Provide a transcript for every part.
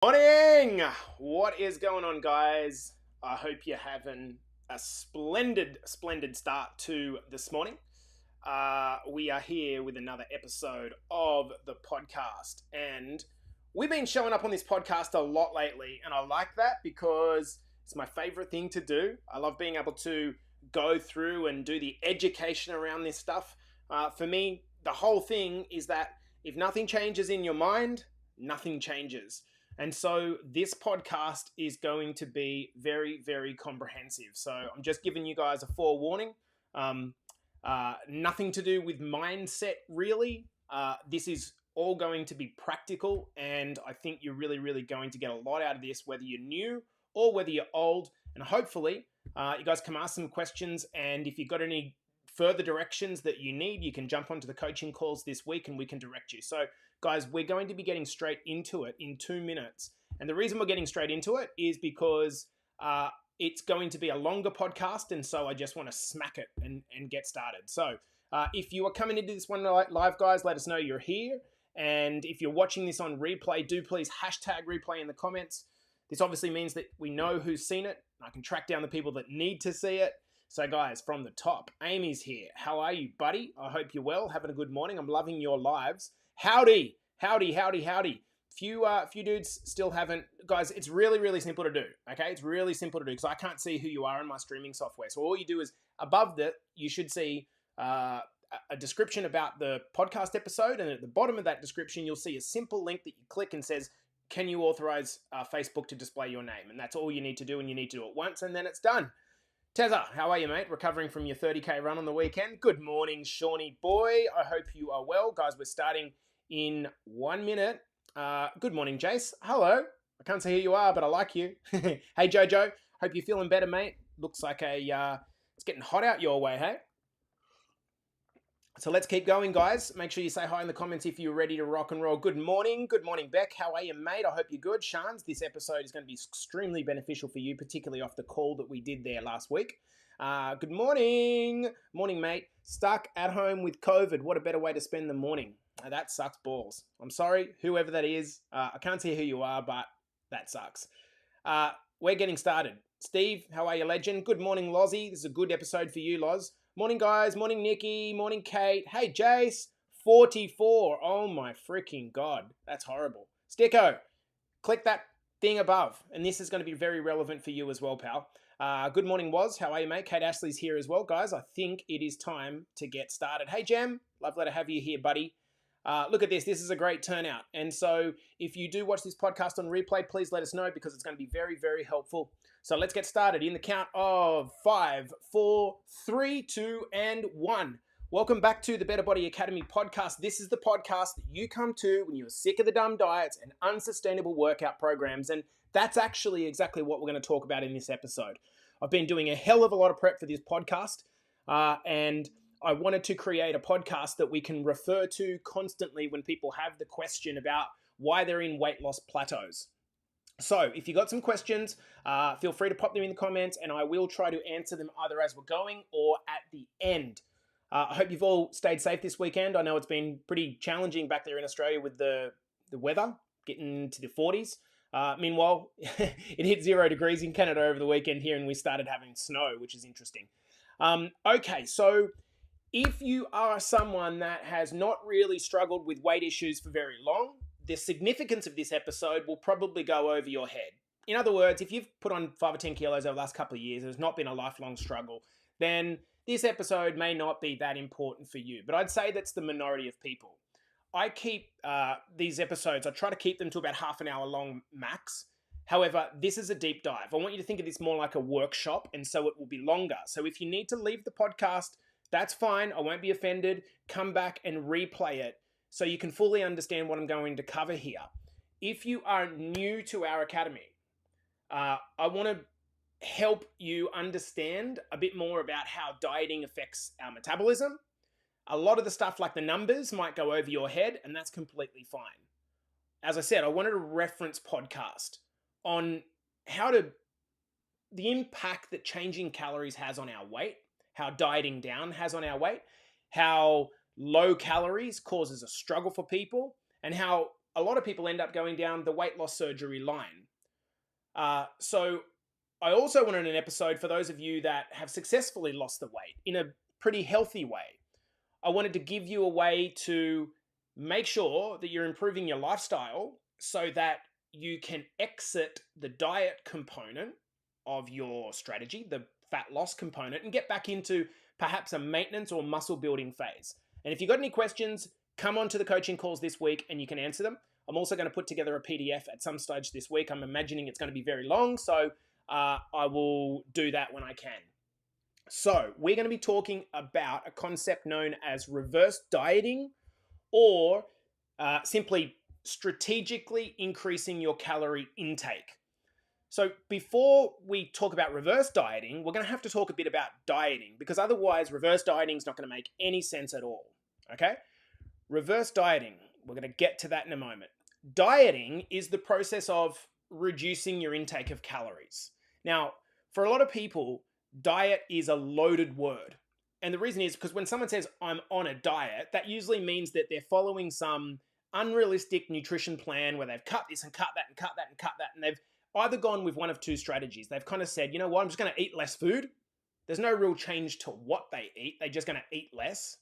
Morning! What is going on, guys? I hope you're having a splendid start to this morning. We are here with another episode of the podcast, and we've been showing up on this podcast a lot lately, and I like that because it's my favorite thing to do. I love being able to go through and do the education around this stuff. For me, the whole thing is that if nothing changes in your mind, nothing changes. And so this podcast is going to be very, very comprehensive. So I'm just giving you guys a forewarning. Nothing to do with mindset, really. This is all going to be practical, and I think you're really, really going to get a lot out of this, whether you're new or whether you're old. And hopefully, you guys can ask some questions, and if you've got any further directions that you need, you can jump onto the coaching calls this week and we can direct you. So guys, we're going to be getting straight into it in 2 minutes. And the reason we're getting straight into it is because it's going to be a longer podcast. And so I just want to smack it and get started. So if you are coming into this one live, guys, let us know you're here. And if you're watching this on replay, do please hashtag replay in the comments. This obviously means that we know who's seen it. I can track down the people that need to see it. So guys, from the top, Amy's here. How are you, buddy? I hope you're well, having a good morning. I'm loving your lives. Howdy. Few dudes still haven't. Guys, it's really, really simple to do, okay? It's really simple to do because I can't see who you are in my streaming software. So all you do is above that, you should see a description about the podcast episode. And at the bottom of that description, you'll see a simple link that you click and says, can you authorize Facebook to display your name? And that's all you need to do, and you need to do it once, and then it's done. Tezza, how are you, mate? Recovering from your 30K run on the weekend? Good morning, Shawnee boy. I hope you are well. Guys, we're starting in 1 minute. Good morning, Jace. Hello. I can't see who you are, but I like you. Hey, Jojo. Hope you're feeling better, mate. Looks like it's getting hot out your way, hey? So let's keep going, guys. Make sure you say hi in the comments if you're ready to rock and roll. Good morning. Good morning, Beck. How are you, mate? I hope you're good. Shans, this episode is going to be extremely beneficial for you, particularly off the call that we did there last week. Good morning. Morning, mate. Stuck at home with COVID. What a better way to spend the morning. That sucks balls. I'm sorry, whoever that is. I can't see who you are, but that sucks. We're getting started. Steve, how are you, legend? Good morning, Lozzie. This is a good episode for you, Loz. Morning, guys. Morning, Nikki. Morning, Kate. Hey, Jace. 44. Oh, my freaking God. That's horrible. Sticko, click that thing above. And this is going to be very relevant for you as well, pal. Good morning, Woz. How are you, mate? Kate Ashley's here as well, guys. I think it is time to get started. Hey, Jem. Lovely to have you here, buddy. Look at this. This is a great turnout. And so if you do watch this podcast on replay, please let us know because it's going to be very, very helpful. So let's get started in the count of 5, 4, 3, 2, and 1. Welcome back to the Better Body Academy podcast. This is the podcast that you come to when you're sick of the dumb diets and unsustainable workout programs. And that's actually exactly what we're going to talk about in this episode. I've been doing a hell of a lot of prep for this podcast, and I wanted to create a podcast that we can refer to constantly when people have the question about why they're in weight loss plateaus. So if you got some questions, feel free to pop them in the comments and I will try to answer them either as we're going or at the end. I hope you've all stayed safe this weekend. I know it's been pretty challenging back there in Australia with the weather, getting to the 40s. Meanwhile, it hit 0 degrees in Canada over the weekend here and we started having snow, which is interesting. Okay, so if you are someone that has not really struggled with weight issues for very long, the significance of this episode will probably go over your head. In other words, if you've put on 5 or 10 kilos over the last couple of years, there's not been a lifelong struggle, then this episode may not be that important for you. But I'd say that's the minority of people. I keep these episodes, I try to keep them to about half an hour long max. However, this is a deep dive. I want you to think of this more like a workshop, and so it will be longer. So if you need to leave the podcast, that's fine. I won't be offended. Come back and replay it so you can fully understand what I'm going to cover here. If you are new to our academy, I want to help you understand a bit more about how dieting affects our metabolism. A lot of the stuff like the numbers might go over your head, and that's completely fine. As I said, I wanted a reference podcast on the impact that changing calories has on our weight, how dieting down has on our weight, how low calories causes a struggle for people, and how a lot of people end up going down the weight loss surgery line. So I also wanted an episode for those of you that have successfully lost the weight in a pretty healthy way. I wanted to give you a way to make sure that you're improving your lifestyle so that you can exit the diet component of your strategy, the fat loss component, and get back into perhaps a maintenance or muscle building phase. And if you've got any questions, come on to the coaching calls this week and you can answer them. I'm also going to put together a PDF at some stage this week. I'm imagining it's going to be very long, so I will do that when I can. So we're going to be talking about a concept known as reverse dieting, or simply strategically increasing your calorie intake. So before we talk about reverse dieting, we're going to have to talk a bit about dieting, because otherwise reverse dieting is not going to make any sense at all. Okay? Reverse dieting, we're going to get to that in a moment. Dieting is the process of reducing your intake of calories. Now, for a lot of people, diet is a loaded word. And the reason is because when someone says, I'm on a diet, that usually means that they're following some unrealistic nutrition plan where they've cut this and cut that and cut that and cut that. And they've either gone with one of two strategies. They've kind of said, you know what, I'm just going to eat less food. There's no real change to what they eat. They're just going to eat less.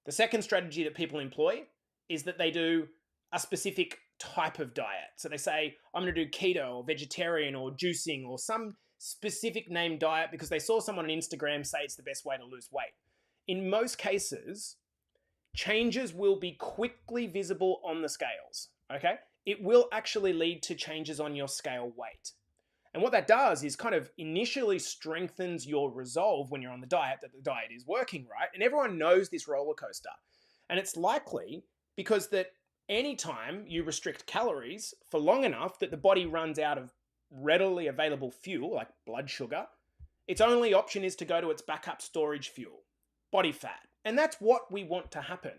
The second strategy that people employ is that they do a specific type of diet. So they say, I'm going to do keto or vegetarian or juicing or some specific name diet because they saw someone on Instagram say it's the best way to lose weight. In most cases, changes will be quickly visible on the scales, okay? It will actually lead to changes on your scale weight. And what that does is kind of initially strengthens your resolve when you're on the diet that the diet is working, right? And everyone knows this roller coaster. And it's likely because that anytime you restrict calories for long enough that the body runs out of readily available fuel, like blood sugar, its only option is to go to its backup storage fuel, body fat. And that's what we want to happen.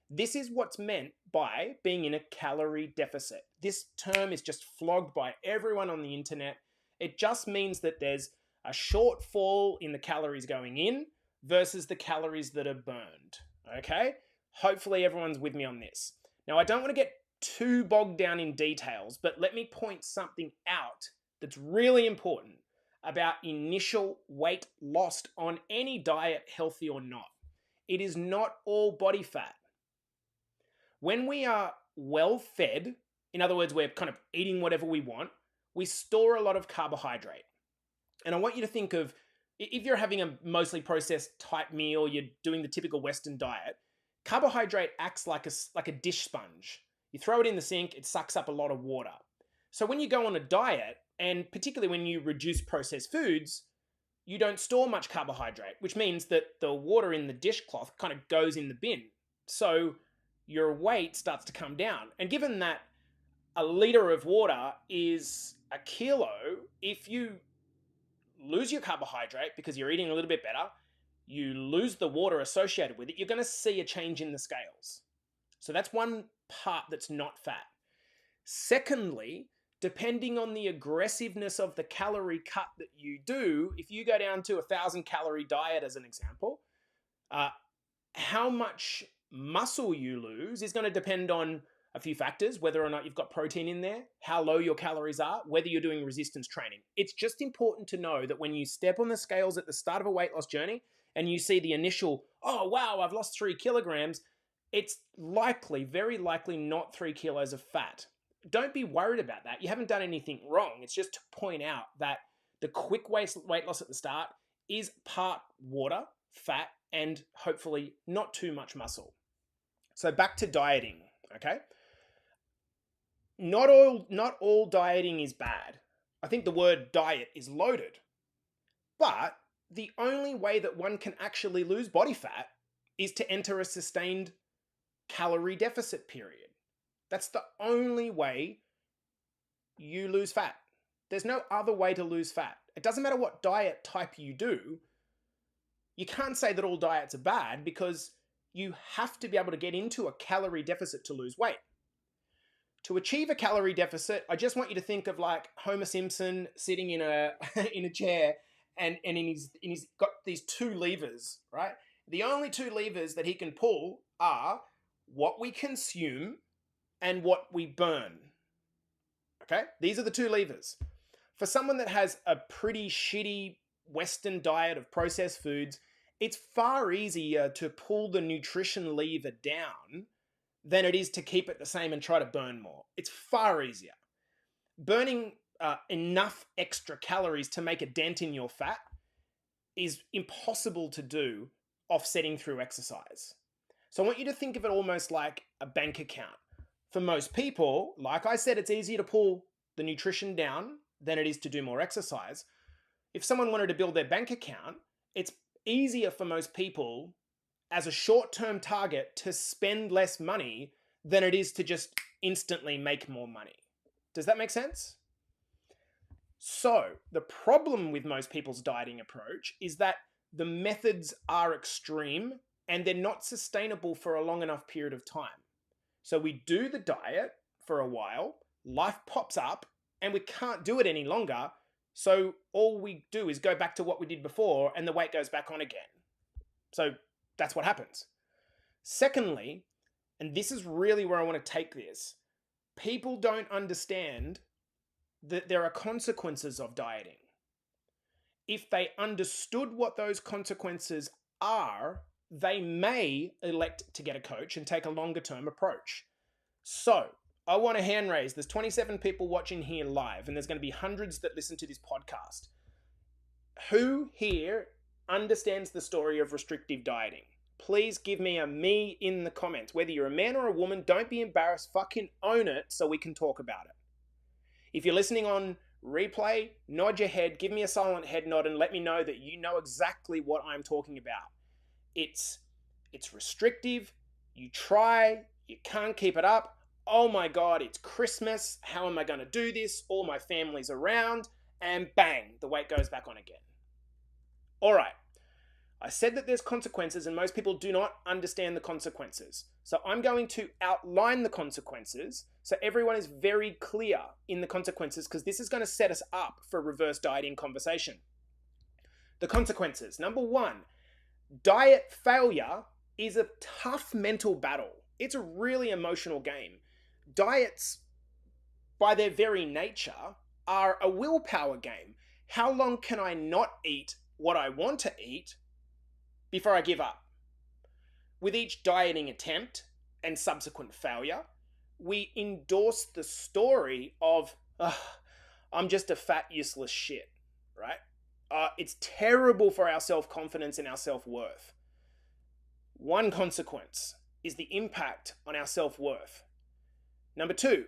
This is what's meant by being in a calorie deficit. This term is just flogged by everyone on the internet. It just means that there's a shortfall in the calories going in versus the calories that are burned, okay? Hopefully everyone's with me on this. Now, I don't want to get too bogged down in details, but let me point something out that's really important about initial weight lost on any diet, healthy or not. It is not all body fat. When we are well fed, in other words, we're kind of eating whatever we want, we store a lot of carbohydrate. And I want you to think of, if you're having a mostly processed type meal, you're doing the typical Western diet, carbohydrate acts like a dish sponge. You throw it in the sink, it sucks up a lot of water. So when you go on a diet, and particularly when you reduce processed foods, you don't store much carbohydrate, which means that the water in the dishcloth kind of goes in the bin. So your weight starts to come down. And given that a liter of water is a kilo, if you lose your carbohydrate because you're eating a little bit better, you lose the water associated with it, you're going to see a change in the scales. So that's one part that's not fat. Secondly, depending on the aggressiveness of the calorie cut that you do, if you go down to a 1,000 calorie diet as an example, how much muscle you lose is going to depend on a few factors, whether or not you've got protein in there, how low your calories are, whether you're doing resistance training. It's just important to know that when you step on the scales at the start of a weight loss journey and you see the initial, oh, wow, I've lost 3 kilograms, it's likely, very likely not 3 kilos of fat. Don't be worried about that. You haven't done anything wrong. It's just to point out that the quick weight loss at the start is part water, fat, and hopefully not too much muscle. So back to dieting, okay? Not all dieting is bad. I think the word diet is loaded. But the only way that one can actually lose body fat is to enter a sustained calorie deficit period. That's the only way you lose fat. There's no other way to lose fat. It doesn't matter what diet type you do. You can't say that all diets are bad because you have to be able to get into a calorie deficit to lose weight. To achieve a calorie deficit, I just want you to think of like Homer Simpson sitting in a in a chair and he's got these 2 levers, right? The only 2 levers that he can pull are what we consume and what we burn. Okay? These are the two levers. For someone that has a pretty shitty Western diet of processed foods, it's far easier to pull the nutrition lever down than it is to keep it the same and try to burn more. It's far easier. Burning enough extra calories to make a dent in your fat is impossible to do offsetting through exercise. So I want you to think of it almost like a bank account. For most people, like I said, it's easier to pull the nutrition down than it is to do more exercise. If someone wanted to build their bank account, it's easier for most people as a short-term target to spend less money than it is to just instantly make more money. Does that make sense? So the problem with most people's dieting approach is that the methods are extreme and they're not sustainable for a long enough period of time. So we do the diet for a while, life pops up, and we can't do it any longer. So all we do is go back to what we did before and the weight goes back on again. So that's what happens. Secondly, and this is really where I want to take this, people don't understand that there are consequences of dieting. If they understood what those consequences are, they may elect to get a coach and take a longer term approach. So I want a hand raise. There's 27 people watching here live, and there's going to be hundreds that listen to this podcast. Who here understands the story of restrictive dieting? Please give me a me in the comments. Whether you're a man or a woman, don't be embarrassed. Fucking own it so we can talk about it. If you're listening on replay, nod your head, give me a silent head nod, and let me know that you know exactly what I'm talking about. It's restrictive. You try, you can't keep it up. Oh my God, it's Christmas. How am I going to do this? All my family's around, and bang, the weight goes back on again. All right. I said that there's consequences and most people do not understand the consequences. So I'm going to outline the consequences so everyone is very clear in the consequences, because this is going to set us up for a reverse dieting conversation. The consequences. Number one, diet failure is a tough mental battle. It's a really emotional game. Diets, by their very nature, are a willpower game. How long can I not eat what I want to eat before I give up? With each dieting attempt and subsequent failure, we endorse the story of, I'm just a fat, useless shit, right? It's terrible for our self-confidence and our self-worth. One consequence is the impact on our self-worth. Number two,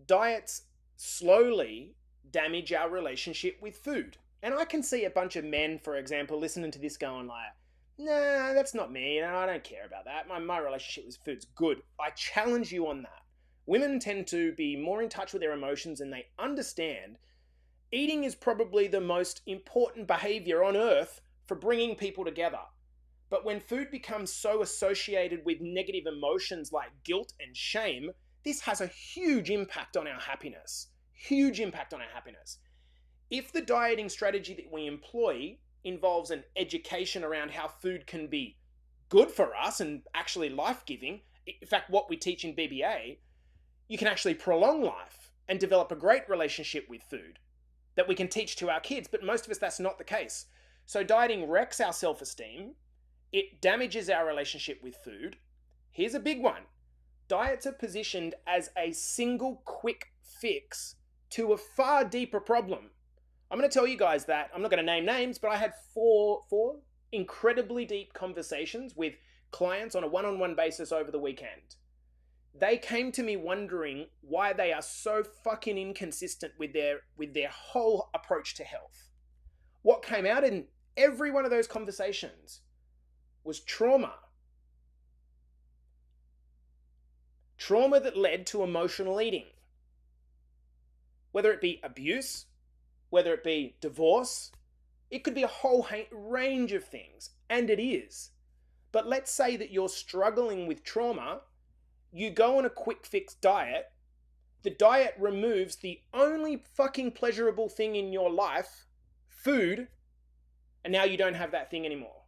diets slowly damage our relationship with food. And I can see a bunch of men, for example, listening to this going like, nah, that's not me. No, I don't care about that. My relationship with food's good. I challenge you on that. Women tend to be more in touch with their emotions and they understand eating is probably the most important behavior on earth for bringing people together. But when food becomes so associated with negative emotions like guilt and shame, this has a huge impact on our happiness. Huge impact on our happiness. If the dieting strategy that we employ involves an education around how food can be good for us and actually life-giving, in fact, what we teach in BBA, you can actually prolong life and develop a great relationship with food that we can teach to our kids. But most of us, that's not the case. So dieting wrecks our self-esteem. It damages our relationship with food. Here's a big one. Diets are positioned as a single quick fix to a far deeper problem. I'm going to tell you guys that. I'm not going to name names, but I had four incredibly deep conversations with clients on a one-on-one basis over the weekend. They came to me wondering why they are so fucking inconsistent with their whole approach to health. What came out in every one of those conversations was trauma. Trauma that led to emotional eating. Whether it be abuse, whether it be divorce, it could be a whole range of things, and it is. But let's say that you're struggling with trauma, you go on a quick fix diet, the diet removes the only fucking pleasurable thing in your life, food, and now you don't have that thing anymore.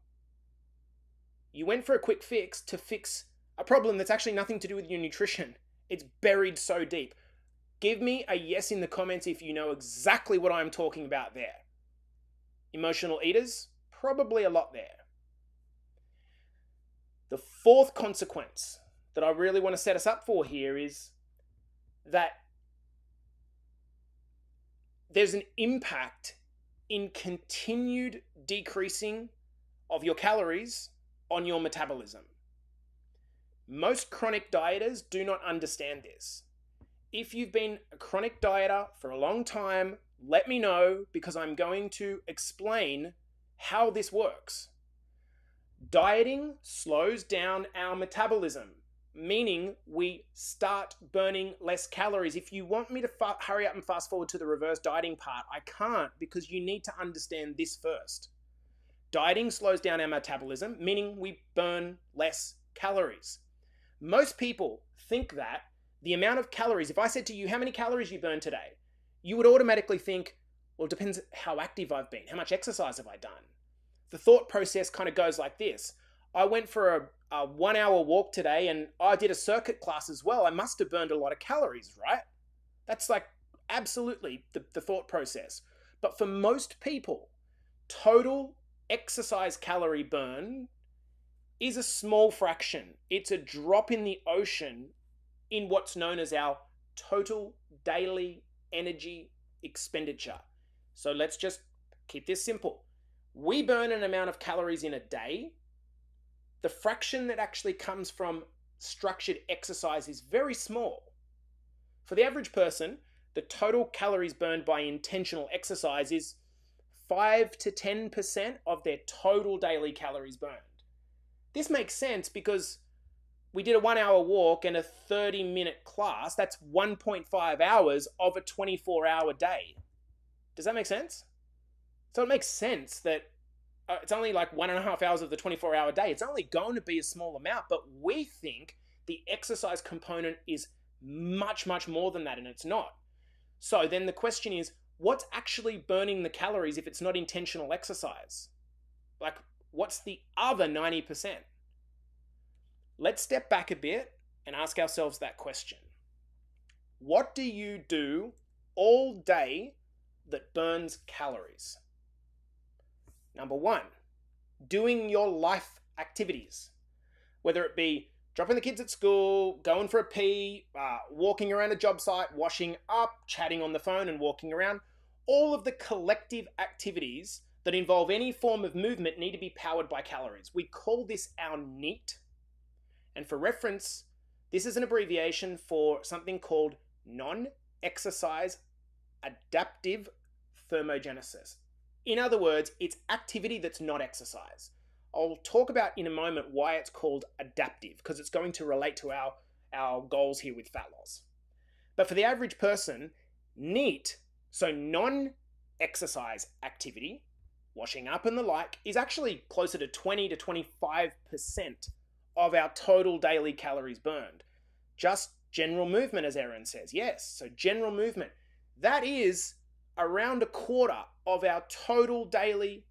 You went for a quick fix to fix a problem that's actually nothing to do with your nutrition. It's buried so deep. Give me a yes in the comments if you know exactly what I'm talking about there. Emotional eaters, probably a lot there. The fourth consequence that I really want to set us up for here is that there's an impact in continued decreasing of your calories on your metabolism. Most chronic dieters do not understand this. If you've been a chronic dieter for a long time, let me know, because I'm going to explain how this works. Dieting slows down our metabolism, meaning we start burning less calories. If you want me to hurry up and fast forward to the reverse dieting part, I can't, because you need to understand this first. Dieting slows down our metabolism, meaning we burn less calories. Most people think that the amount of calories, if I said to you, how many calories you burn today, you would automatically think, well, it depends how active I've been. How much exercise have I done? The thought process kind of goes like this. I went for a 1 hour walk today and I did a circuit class as well. I must have burned a lot of calories, right? That's like absolutely the thought process. But for most people, total exercise calorie burn is a small fraction. It's a drop in the ocean in what's known as our total daily energy expenditure. So let's just keep this simple. We burn an amount of calories in a day. The fraction that actually comes from structured exercise is very small. For the average person, the total calories burned by intentional exercise is 5 to 10% of their total daily calories burned. This makes sense because we did a 1 hour walk and a 30-minute class. That's 1.5 hours of a 24-hour day. Does that make sense? So it makes sense that it's only like 1.5 hours of the 24-hour day. It's only going to be a small amount, but we think the exercise component is much, much more than that, and it's not. So then the question is, what's actually burning the calories if it's not intentional exercise? Like, what's the other 90%? Let's step back a bit and ask ourselves that question. What do you do all day that burns calories? Number one, doing your life activities. Whether it be dropping the kids at school, going for a pee, walking around a job site, washing up, chatting on the phone and walking around. All of the collective activities that involve any form of movement need to be powered by calories. We call this our NEAT. And for reference, this is an abbreviation for something called non-exercise adaptive thermogenesis. In other words, it's activity that's not exercise. I'll talk about in a moment why it's called adaptive, because it's going to relate to our goals here with fat loss. But for the average person, NEAT, so non-exercise activity, washing up and the like, is actually closer to 20 to 25% of our total daily calories burned. Just general movement, as Erin says. Yes, so general movement. That is around a quarter of our total daily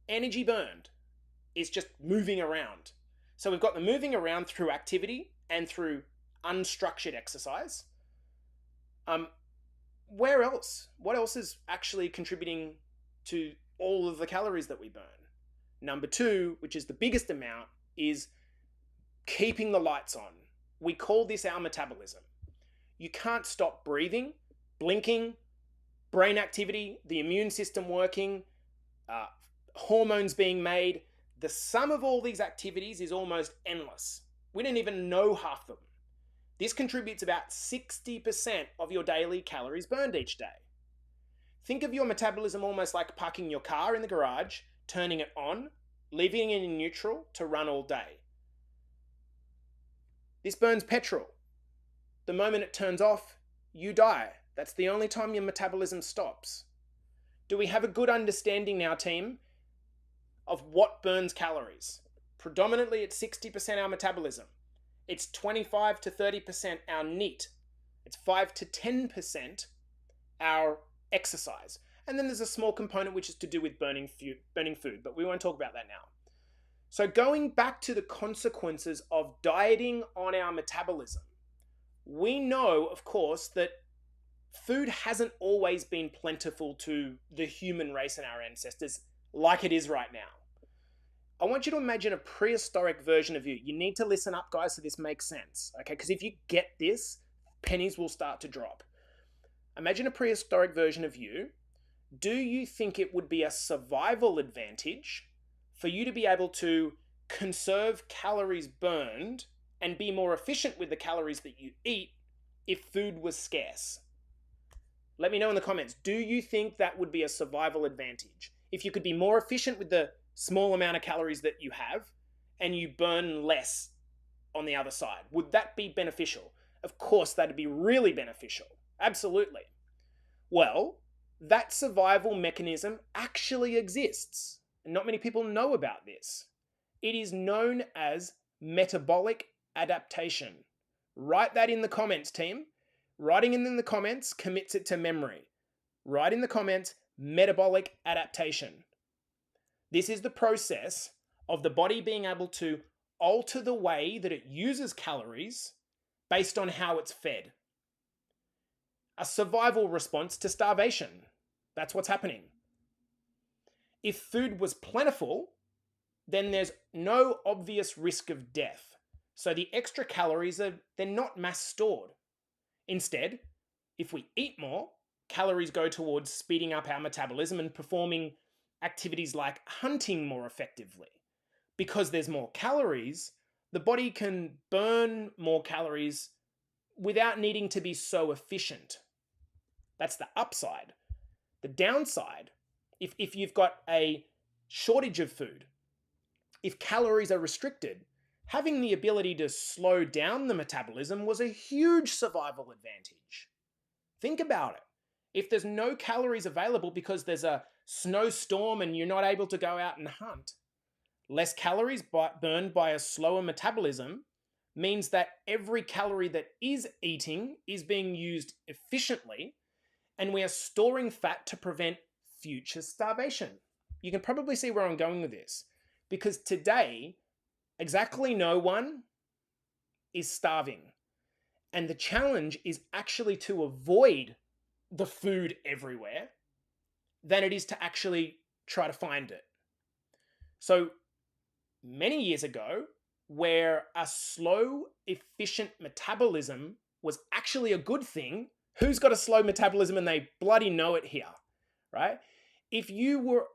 energy burned is just moving around. So we've got the moving around through activity and through unstructured exercise. Where else? What else is actually contributing to all of the calories that we burn? Number two, which is the biggest amount, is keeping the lights on. We call this our metabolism. You can't stop breathing, blinking, brain activity, the immune system working, hormones being made. The sum of all these activities is almost endless. We don't even know half of them. This contributes about 60% of your daily calories burned each day. Think of your metabolism almost like parking your car in the garage, turning it on, leaving it in neutral to run all day. This burns petrol. The moment it turns off, you die. That's the only time your metabolism stops. Do we have a good understanding now, team, of what burns calories? Predominantly it's 60% our metabolism. It's 25 to 30% our NEAT. It's 5 to 10% our exercise. And then there's a small component which is to do with burning food, but we won't talk about that now. So going back to the consequences of dieting on our metabolism, We know, of course, that food hasn't always been plentiful to the human race and our ancestors like it is right now. I want you to imagine a prehistoric version of you. You need to listen up, guys, so this makes sense, okay? Because if you get this, pennies will start to drop. Imagine a prehistoric version of you. Do you think it would be a survival advantage for you to be able to conserve calories burned and be more efficient with the calories that you eat if food was scarce? Let me know in the comments. Do you think that would be a survival advantage? If you could be more efficient with the small amount of calories that you have and you burn less on the other side, would that be beneficial? Of course, that'd be really beneficial. Absolutely. Well, that survival mechanism actually exists. And not many people know about this. It is known as metabolic adaptation. Write that in the comments, team. Writing it in the comments commits it to memory. Write in the comments, metabolic adaptation. This is the process of the body being able to alter the way that it uses calories based on how it's fed. A survival response to starvation. That's what's happening. If food was plentiful, then there's no obvious risk of death. So the extra calories they're not mass stored. Instead, if we eat more, calories go towards speeding up our metabolism and performing activities like hunting more effectively. Because there's more calories, the body can burn more calories without needing to be so efficient. That's the upside. The downside, if you've got a shortage of food, if calories are restricted, having the ability to slow down the metabolism was a huge survival advantage. Think about it. If there's no calories available because there's a snowstorm and you're not able to go out and hunt, less calories burned by a slower metabolism means that every calorie that is eating is being used efficiently, and we are storing fat to prevent future starvation. You can probably see where I'm going with this, because today, exactly no one is starving. And the challenge is actually to avoid the food everywhere than it is to actually try to find it. So many years ago, where a slow, efficient metabolism was actually a good thing, who's got a slow metabolism and they bloody know it here, right? If you were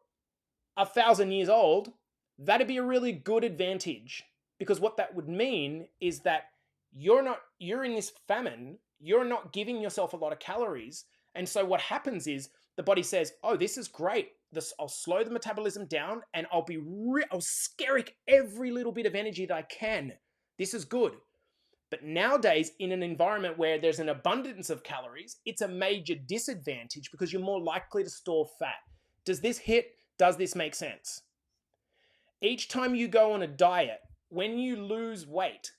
1,000 years old, that'd be a really good advantage, because what that would mean is that you're in this famine, you're not giving yourself a lot of calories. And so what happens is the body says, oh, this is great. I'll slow the metabolism down and I'll skerrick every little bit of energy that I can. This is good. But nowadays, in an environment where there's an abundance of calories, it's a major disadvantage because you're more likely to store fat. Does this hit? Does this make sense? Each time you go on a diet, when you lose weight,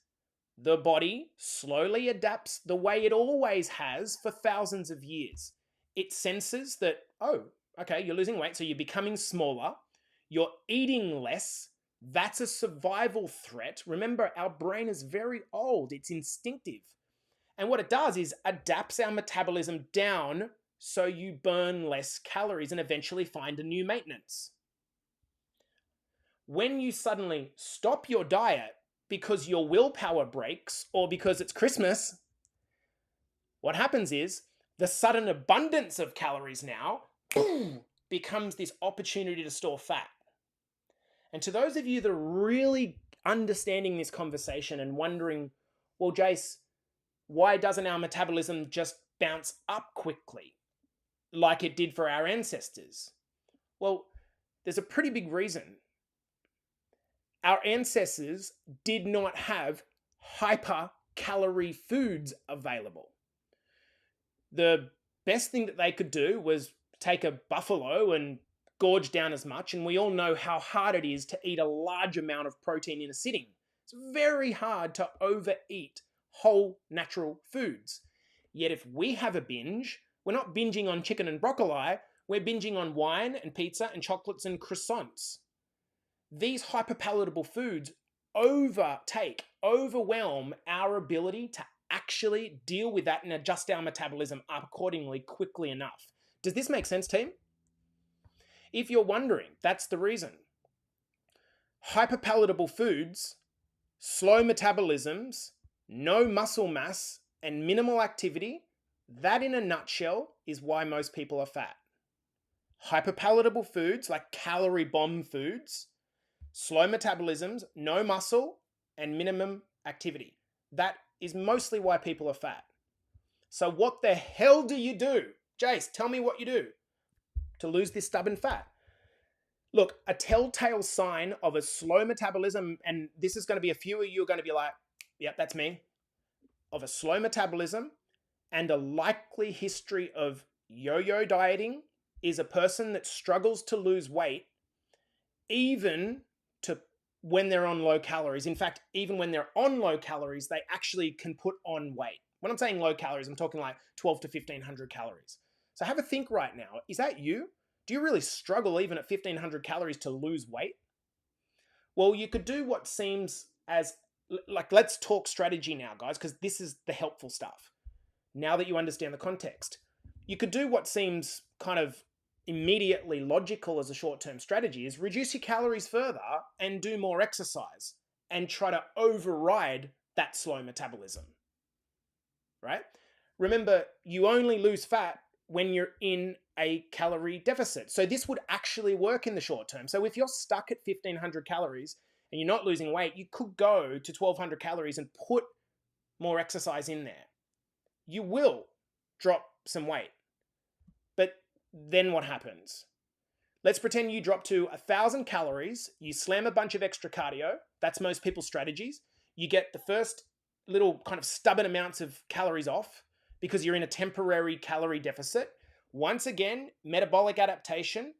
the body slowly adapts the way it always has for thousands of years. It senses that, oh, okay, you're losing weight, so you're becoming smaller, you're eating less. That's a survival threat. Remember, our brain is very old. It's instinctive. And what it does is adapts our metabolism down so you burn less calories and eventually find a new maintenance. When you suddenly stop your diet because your willpower breaks or because it's Christmas, what happens is the sudden abundance of calories now becomes this opportunity to store fat. And to those of you that are really understanding this conversation and wondering, well, Jace, why doesn't our metabolism just bounce up quickly like it did for our ancestors? Well, there's a pretty big reason. Our ancestors did not have hyper-calorie foods available. The best thing that they could do was take a buffalo and gorge down as much, and we all know how hard it is to eat a large amount of protein in a sitting. It's very hard to overeat whole natural foods. Yet if we have a binge, we're not binging on chicken and broccoli, we're binging on wine and pizza and chocolates and croissants. These hyperpalatable foods overwhelm our ability to actually deal with that and adjust our metabolism up accordingly quickly enough. Does this make sense, team? If you're wondering, that's the reason. Hyperpalatable foods, slow metabolisms, no muscle mass, and minimal activity, that in a nutshell is why most people are fat. Hyperpalatable foods like calorie bomb foods, slow metabolisms, no muscle, and minimum activity. That is mostly why people are fat. So what the hell do you do? Jace, tell me what you do to lose this stubborn fat. Look, a telltale sign of a slow metabolism, and this is going to be a few of you are going to be like, yep, that's me, of a slow metabolism and a likely history of yo-yo dieting is a person that struggles to lose weight even to when they're on low calories. In fact, even when they're on low calories, they actually can put on weight. When I'm saying low calories, I'm talking like 12 to 1500 calories. So have a think right now. Is that you? Do you really struggle even at 1500 calories to lose weight? Well, you could do what seems as, like, let's talk strategy now, guys, because this is the helpful stuff. Now that you understand the context, you could do what seems kind of immediately logical as a short-term strategy is reduce your calories further and do more exercise and try to override that slow metabolism, right? Remember, you only lose fat when you're in a calorie deficit. So this would actually work in the short term. So if you're stuck at 1500 calories and you're not losing weight, you could go to 1200 calories and put more exercise in there. You will drop some weight. But then what happens? Let's pretend you drop to 1000 calories, you slam a bunch of extra cardio. That's most people's strategies. You get the first little kind of stubborn amounts of calories off because you're in a temporary calorie deficit. Once again, metabolic adaptation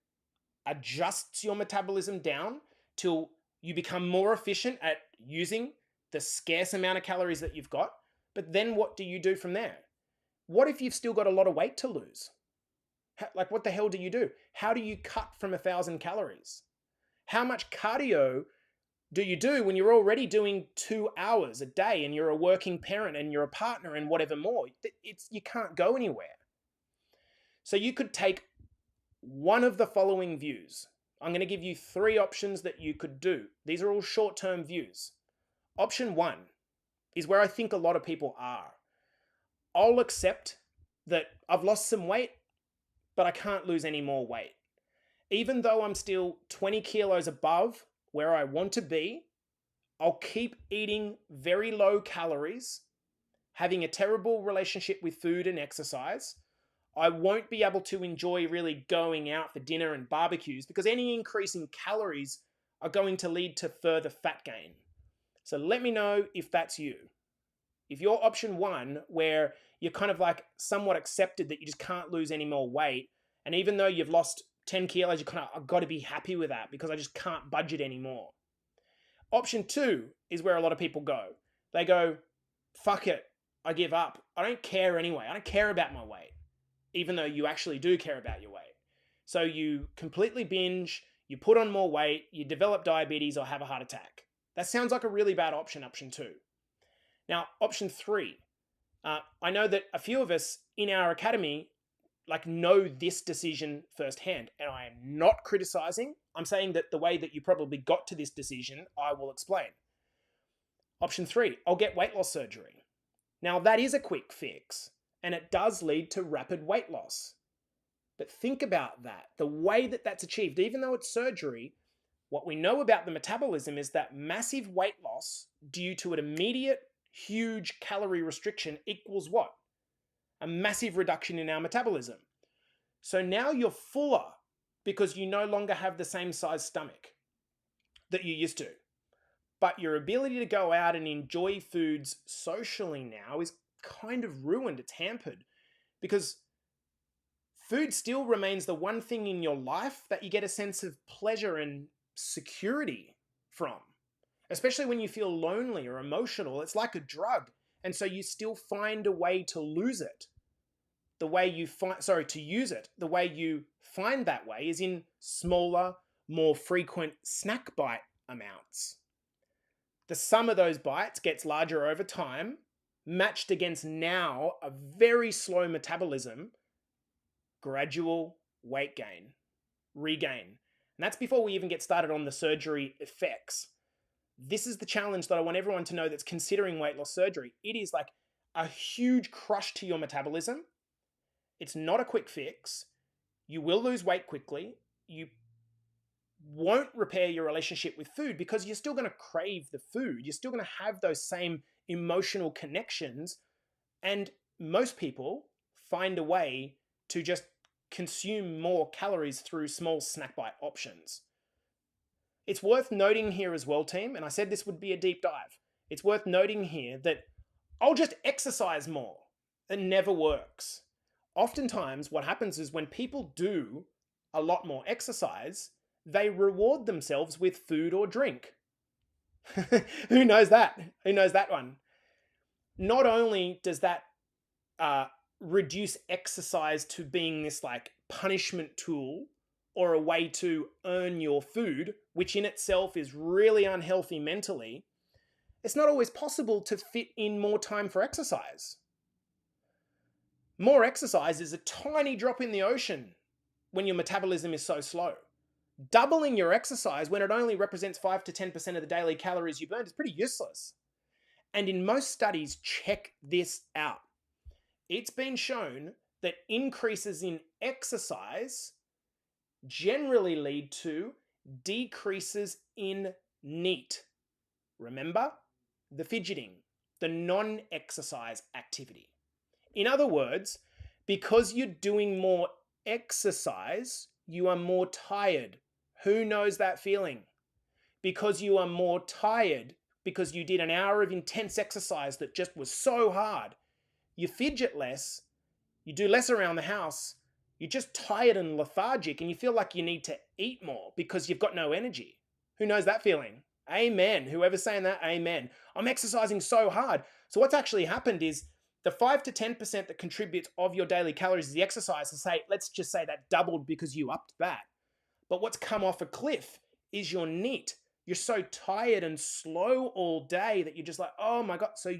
adjusts your metabolism down till you become more efficient at using the scarce amount of calories that you've got. But then what do you do from there? What if you've still got a lot of weight to lose? Like, what the hell do you do? How do you cut from 1000 calories? How much cardio do you do when you're already doing 2 hours a day and you're a working parent and you're a partner and whatever more? You can't go anywhere. So you could take one of the following views. I'm going to give you 3 options that you could do. These are all short-term views. Option 1 is where I think a lot of people are. I'll accept that I've lost some weight, but I can't lose any more weight. Even though I'm still 20 kilos above where I want to be, I'll keep eating very low calories, having a terrible relationship with food and exercise. I won't be able to enjoy really going out for dinner and barbecues because any increase in calories are going to lead to further fat gain. So let me know if that's you. If you're option 1, where you're kind of like somewhat accepted that you just can't lose any more weight, and even though you've lost 10 kilos, you kind of, I've got to be happy with that because I just can't budget anymore. Option 2 is where a lot of people go. They go, fuck it, I give up. I don't care anyway. I don't care about my weight, even though you actually do care about your weight. So you completely binge, you put on more weight, you develop diabetes or have a heart attack. That sounds like a really bad option, option 2. Now, option 3. I know that a few of us in our academy know this decision firsthand, and I am not criticizing. I'm saying that the way that you probably got to this decision, I will explain. Option 3, I'll get weight loss surgery. Now, that is a quick fix, and it does lead to rapid weight loss. But think about that. The way that that's achieved, even though it's surgery, what we know about the metabolism is that massive weight loss due to an immediate, huge calorie restriction equals what? A massive reduction in our metabolism. So now you're fuller because you no longer have the same size stomach that you used to. But your ability to go out and enjoy foods socially now is kind of ruined. It's hampered because food still remains the one thing in your life that you get a sense of pleasure and security from. Especially when you feel lonely or emotional, it's like a drug. And so you still find a way to lose it. To use it. The way you find that way is in smaller, more frequent snack bite amounts. The sum of those bites gets larger over time, matched against now a very slow metabolism, gradual weight gain, regain. And that's before we even get started on the surgery effects. This is the challenge that I want everyone to know that's considering weight loss surgery. It is like a huge crush to your metabolism. It's not a quick fix. You will lose weight quickly. You won't repair your relationship with food because you're still going to crave the food. You're still going to have those same emotional connections. And most people find a way to just consume more calories through small snack bite options. It's worth noting here as well, team, and I said this would be a deep dive. It's worth noting here that I'll just exercise more. It never works. Oftentimes, what happens is when people do a lot more exercise, they reward themselves with food or drink. Who knows that? Who knows that one? Not only does that reduce exercise to being this like punishment tool or a way to earn your food, which in itself is really unhealthy mentally, it's not always possible to fit in more time for exercise. More exercise is a tiny drop in the ocean when your metabolism is so slow. Doubling your exercise when it only represents 5 to 10% of the daily calories you burned is pretty useless. And in most studies, check this out. It's been shown that increases in exercise generally lead to decreases in NEAT. Remember? The fidgeting, the non-exercise activity. In other words, because you're doing more exercise, you are more tired. Who knows that feeling? Because you are more tired, because you did an hour of intense exercise that just was so hard, you fidget less, you do less around the house, you're just tired and lethargic, and you feel like you need to eat more because you've got no energy. Who knows that feeling? Amen. Whoever's saying that, amen. I'm exercising so hard. So what's actually happened is the 5 to 10% that contributes of your daily calories is the exercise. So let's just say that doubled because you upped that. But what's come off a cliff is your NEAT. You're so tired and slow all day that you're just like, oh my God. So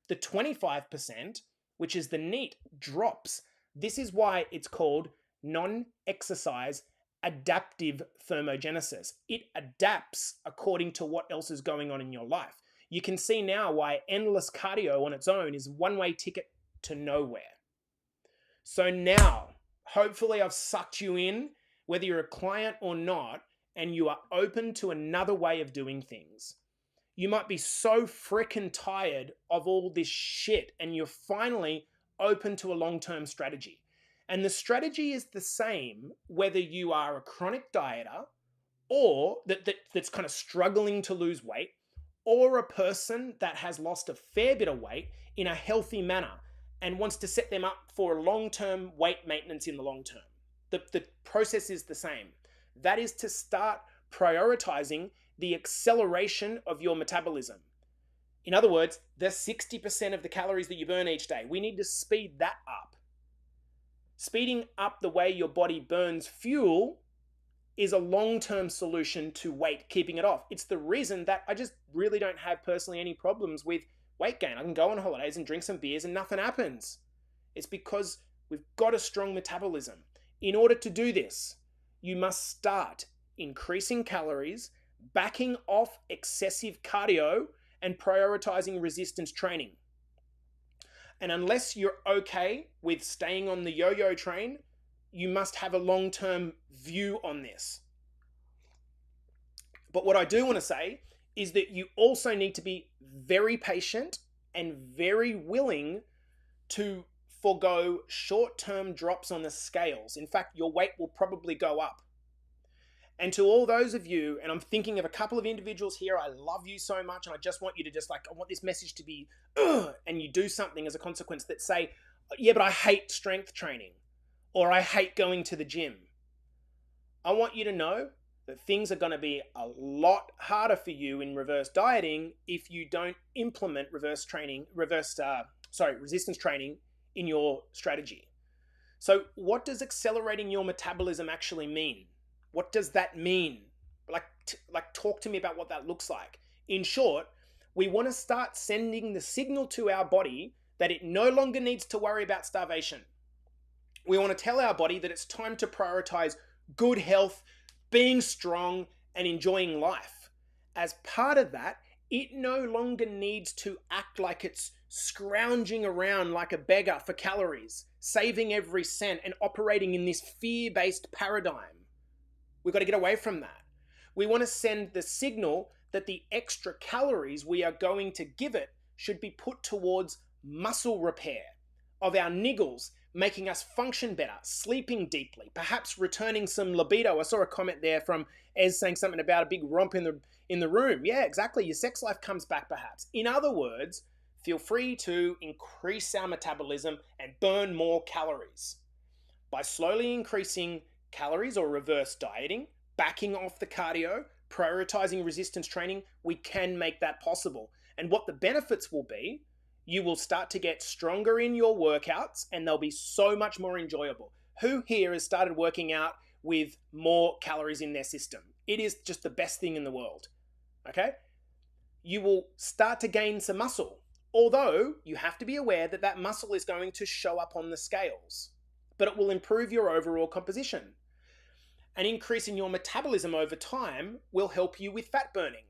the 25%, which is the NEAT, drops. This is why it's called non-exercise adaptive thermogenesis. It adapts according to what else is going on in your life. You can see now why endless cardio on its own is a one-way ticket to nowhere. So now, hopefully I've sucked you in, whether you're a client or not, and you are open to another way of doing things. You might be so freaking tired of all this shit and you're finally open to a long-term strategy. And the strategy is the same whether you are a chronic dieter or that's kind of struggling to lose weight, or a person that has lost a fair bit of weight in a healthy manner and wants to set them up for long-term weight maintenance in the long term. The process is the same. That is to start prioritizing the acceleration of your metabolism. In other words, the 60% of the calories that you burn each day. We need to speed that up. Speeding up the way your body burns fuel is a long-term solution to weight, keeping it off. It's the reason that I just really don't have personally any problems with weight gain. I can go on holidays and drink some beers and nothing happens. It's because we've got a strong metabolism. In order to do this, you must start increasing calories, backing off excessive cardio, and prioritizing resistance training. And unless you're okay with staying on the yo-yo train, you must have a long-term view on this. But what I do want to say is that you also need to be very patient and very willing to forego short-term drops on the scales. In fact, your weight will probably go up. And to all those of you, and I'm thinking of a couple of individuals here, I love you so much, and I just want you to I want this message to be, and you do something as a consequence that say, yeah, but I hate strength training, or I hate going to the gym. I want you to know that things are going to be a lot harder for you in reverse dieting if you don't implement resistance training in your strategy. So what does accelerating your metabolism actually mean? What does that mean? Like talk to me about what that looks like. In short, We want to start sending the signal to our body that it no longer needs to worry about starvation. We want to tell our body that it's time to prioritize good health, being strong, and enjoying life. As part of that, it no longer needs to act like it's scrounging around like a beggar for calories, saving every cent and operating in this fear-based paradigm. We've got to get away from that. We want to send the signal that the extra calories we are going to give it should be put towards muscle repair of our niggles, making us function better, sleeping deeply, perhaps returning some libido. I saw a comment there from Ez saying something about a big romp in the room. Yeah, exactly. Your sex life comes back perhaps. In other words, feel free to increase our metabolism and burn more calories. By slowly increasing calories or reverse dieting, backing off the cardio, prioritizing resistance training, we can make that possible. And what the benefits will be, you will start to get stronger in your workouts and they'll be so much more enjoyable. Who here has started working out with more calories in their system? It is just the best thing in the world, okay? You will start to gain some muscle, although you have to be aware that that muscle is going to show up on the scales, but it will improve your overall composition. An increase in your metabolism over time will help you with fat burning.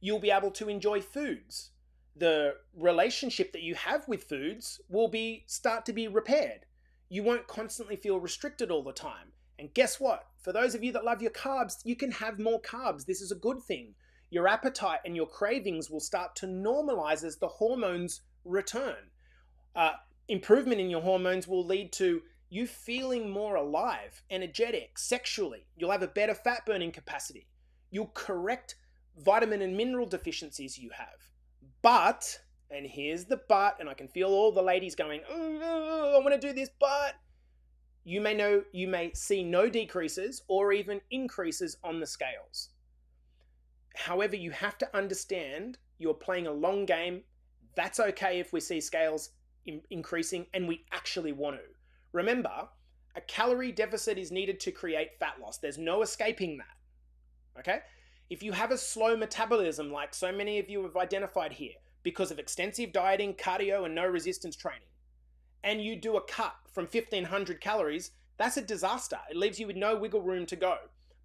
You'll be able to enjoy foods. The relationship that you have with foods will start to be repaired. You won't constantly feel restricted all the time. And guess what? For those of you that love your carbs, you can have more carbs. This is a good thing. Your appetite and your cravings will start to normalize as the hormones return. Improvement in your hormones will lead to you feeling more alive, energetic, sexually. You'll have a better fat burning capacity. You'll correct vitamin and mineral deficiencies you have. But, and here's the but, and I can feel all the ladies going, I want to do this, but you may see no decreases or even increases on the scales. However, you have to understand you're playing a long game. That's okay if we see scales increasing and we actually want to. Remember, a calorie deficit is needed to create fat loss. There's no escaping that, okay? If you have a slow metabolism, like so many of you have identified here, because of extensive dieting, cardio, and no resistance training, and you do a cut from 1,500 calories, that's a disaster. It leaves you with no wiggle room to go.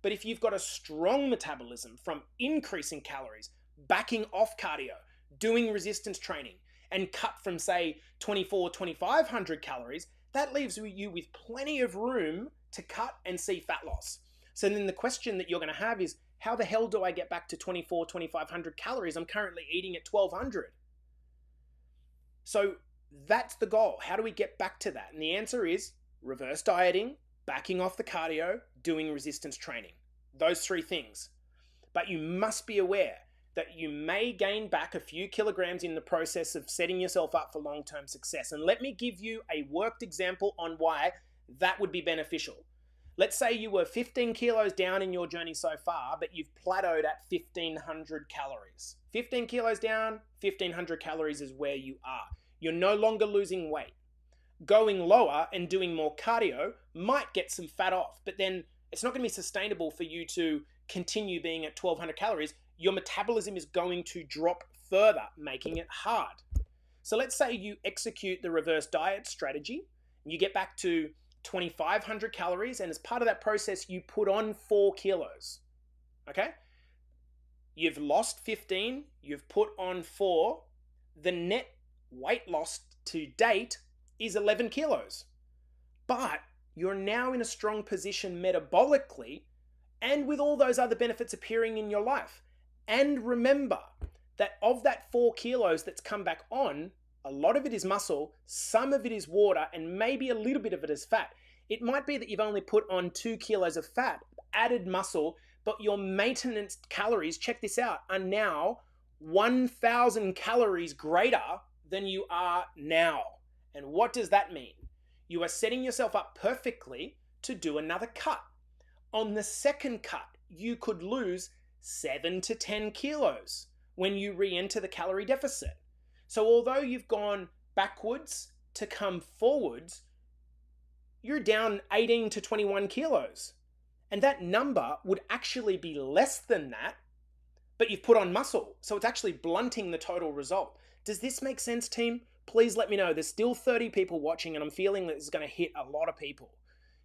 But if you've got a strong metabolism from increasing calories, backing off cardio, doing resistance training, and cut from, say, 2,500 calories, that leaves you with plenty of room to cut and see fat loss. So then the question that you're going to have is, how the hell do I get back to 2,500 calories? I'm currently eating at 1,200. So that's the goal. How do we get back to that? And the answer is reverse dieting, backing off the cardio, doing resistance training. Those three things. But you must be aware that you may gain back a few kilograms in the process of setting yourself up for long-term success. And let me give you a worked example on why that would be beneficial. Let's say you were 15 kilos down in your journey so far, but you've plateaued at 1,500 calories. 15 kilos down, 1,500 calories is where you are. You're no longer losing weight. Going lower and doing more cardio might get some fat off, but then it's not going to be sustainable for you to continue being at 1,200 calories. Your metabolism is going to drop further, making it hard. So let's say you execute the reverse diet strategy, you get back to 2,500 calories, and as part of that process, you put on 4 kilos, okay? You've lost 15, you've put on 4, the net weight loss to date is 11 kilos. But you're now in a strong position metabolically and with all those other benefits appearing in your life. And remember that of that 4 kilos that's come back on, a lot of it is muscle, some of it is water, and maybe a little bit of it is fat. It might be that you've only put on 2 kilos of fat, added muscle, but your maintenance calories, check this out, are now 1,000 calories greater than you are now. And what does that mean? You are setting yourself up perfectly to do another cut. On the second cut, you could lose 7 to 10 kilos when you re-enter the calorie deficit. So although you've gone backwards to come forwards, you're down 18 to 21 kilos. And that number would actually be less than that, but you've put on muscle. So it's actually blunting the total result. Does this make sense, team? Please let me know. There's still 30 people watching, and I'm feeling that this is going to hit a lot of people.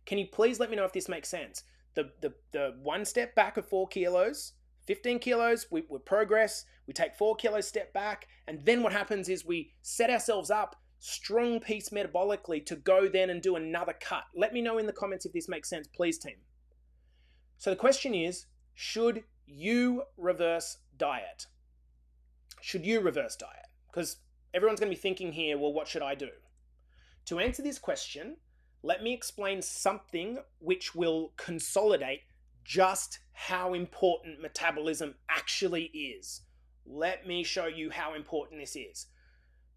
Can you please let me know if this makes sense? The one step back of 4 kilos, 15 kilos, we progress, we take 4 kilos step back, and then what happens is we set ourselves up strong piece metabolically to go then and do another cut. Let me know in the comments if this makes sense, please, team. So the question is, should you reverse diet? Should you reverse diet? Because everyone's going to be thinking here, well, what should I do? To answer this question, let me explain something which will consolidate just how important metabolism actually is. Let me show you how important this is.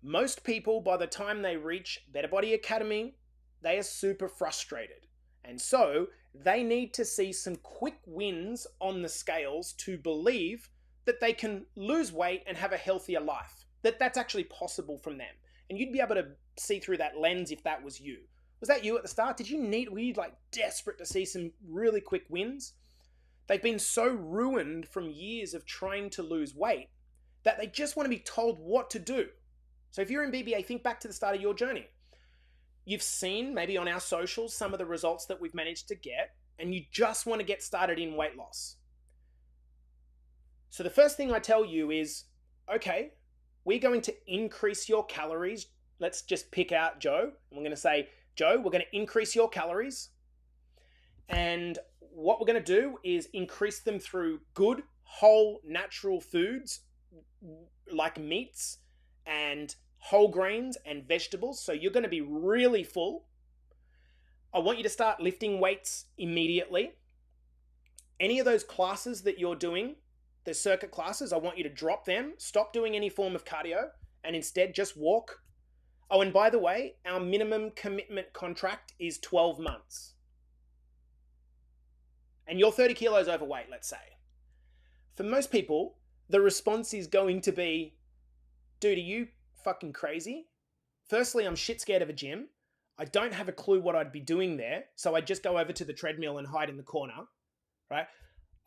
Most people, by the time they reach Better Body Academy, they are super frustrated. And so they need to see some quick wins on the scales to believe that they can lose weight and have a healthier life. That's actually possible from them. And you'd be able to see through that lens if that was you. Was that you at the start? Were you like desperate to see some really quick wins? They've been so ruined from years of trying to lose weight that they just want to be told what to do. So if you're in BBA, think back to the start of your journey. You've seen maybe on our socials some of the results that we've managed to get, and you just want to get started in weight loss. So the first thing I tell you is, okay, we're going to increase your calories. Let's just pick out Joe. We're going to say, Joe, we're going to increase your calories. And what we're going to do is increase them through good, whole, natural foods like meats and whole grains and vegetables. So you're going to be really full. I want you to start lifting weights immediately. Any of those classes that you're doing, the circuit classes, I want you to drop them. Stop doing any form of cardio and instead just walk. Oh, and by the way, our minimum commitment contract is 12 months. And you're 30 kilos overweight, let's say. For most people, the response is going to be, dude, are you fucking crazy? Firstly, I'm shit scared of a gym. I don't have a clue what I'd be doing there, so I just go over to the treadmill and hide in the corner, right?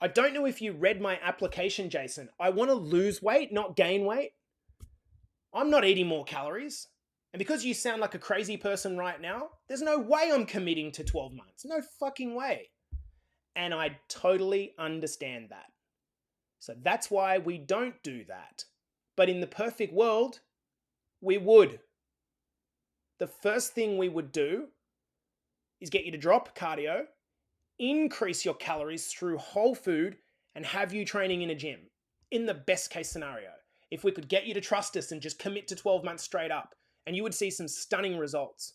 I don't know if you read my application, Jason. I want to lose weight, not gain weight. I'm not eating more calories. And because you sound like a crazy person right now, there's no way I'm committing to 12 months. No fucking way. And I totally understand that. So that's why we don't do that. But in the perfect world, we would. The first thing we would do is get you to drop cardio, increase your calories through whole food, and have you training in a gym. In the best case scenario. If we could get you to trust us and just commit to 12 months straight up, and you would see some stunning results.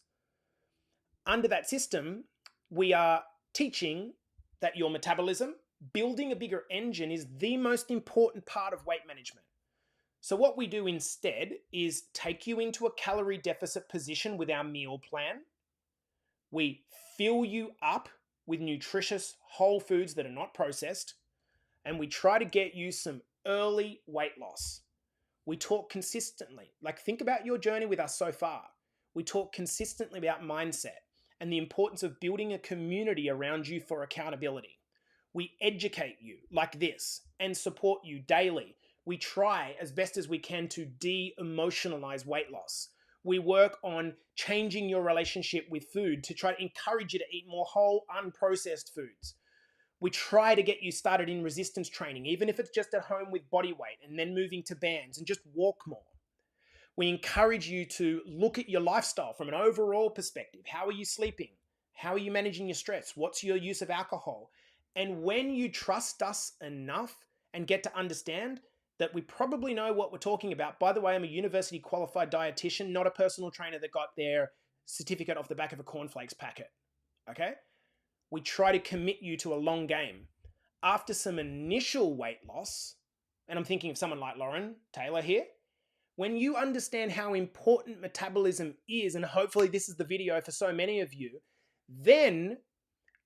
Under that system, we are teaching that your metabolism, building a bigger engine, is the most important part of weight management. So what we do instead is take you into a calorie deficit position with our meal plan. We fill you up with nutritious whole foods that are not processed, and we try to get you some early weight loss. We talk consistently. Like, think about your journey with us so far. We talk consistently about mindset and the importance of building a community around you for accountability. We educate you like this and support you daily. We try as best as we can to de-emotionalize weight loss. We work on changing your relationship with food to try to encourage you to eat more whole, unprocessed foods. We try to get you started in resistance training, even if it's just at home with body weight and then moving to bands and just walk more. We encourage you to look at your lifestyle from an overall perspective. How are you sleeping? How are you managing your stress? What's your use of alcohol? And when you trust us enough and get to understand that we probably know what we're talking about. By the way, I'm a university qualified dietitian, not a personal trainer that got their certificate off the back of a cornflakes packet. Okay? We try to commit you to a long game. After some initial weight loss, and I'm thinking of someone like Lauren Taylor here, when you understand how important metabolism is, and hopefully this is the video for so many of you, then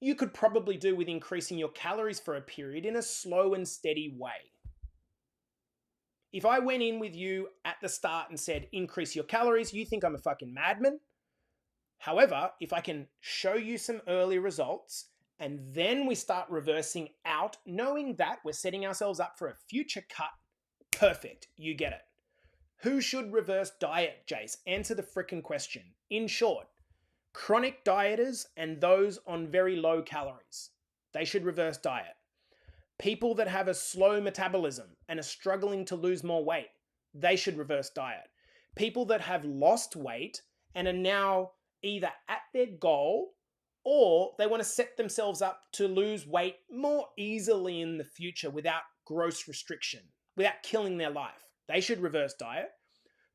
you could probably do with increasing your calories for a period in a slow and steady way. If I went in with you at the start and said, increase your calories, you think I'm a fucking madman. However, if I can show you some early results And then we start reversing out, knowing that we're setting ourselves up for a future cut. Perfect. You get it. Who should reverse diet, Jace? Answer the frickin' question. In short, chronic dieters and those on very low calories. They should reverse diet. People that have a slow metabolism and are struggling to lose more weight, they should reverse diet. People that have lost weight and are now either at their goal or they want to set themselves up to lose weight more easily in the future without gross restriction, without killing their life. They should reverse diet.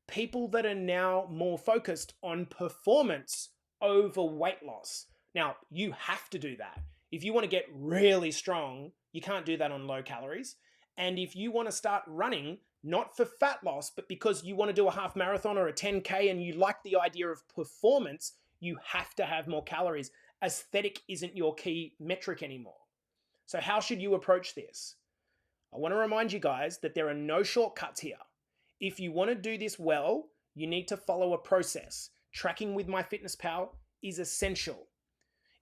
People that are now more focused on performance over weight loss. Now, you have to do that. If you want to get really strong, you can't do that on low calories. And if you want to start running, not for fat loss, but because you want to do a half marathon or a 10K and you like the idea of performance, you have to have more calories. Aesthetic isn't your key metric anymore. So how should you approach this? I want to remind you guys that there are no shortcuts here. If you want to do this well, you need to follow a process. Tracking with MyFitnessPal is essential.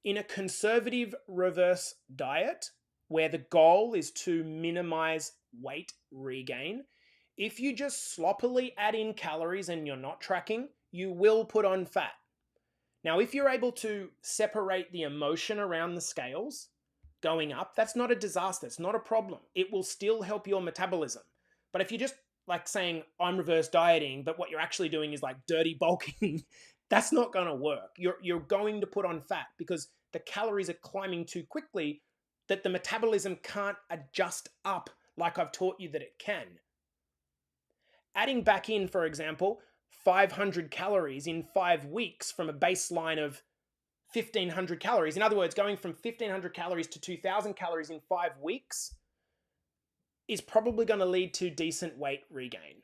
In a conservative reverse diet, where the goal is to minimize weight regain, if you just sloppily add in calories and you're not tracking, you will put on fat. Now, if you're able to separate the emotion around the scales going up, that's not a disaster. It's not a problem. It will still help your metabolism. But if you're just like saying, I'm reverse dieting, but what you're actually doing is like dirty bulking, that's not going to work. You're going to put on fat because the calories are climbing too quickly that the metabolism can't adjust up like I've taught you that it can. Adding back in, for example, 500 calories in 5 weeks from a baseline of 1,500 calories. In other words, going from 1,500 calories to 2,000 calories in 5 weeks is probably going to lead to decent weight regain.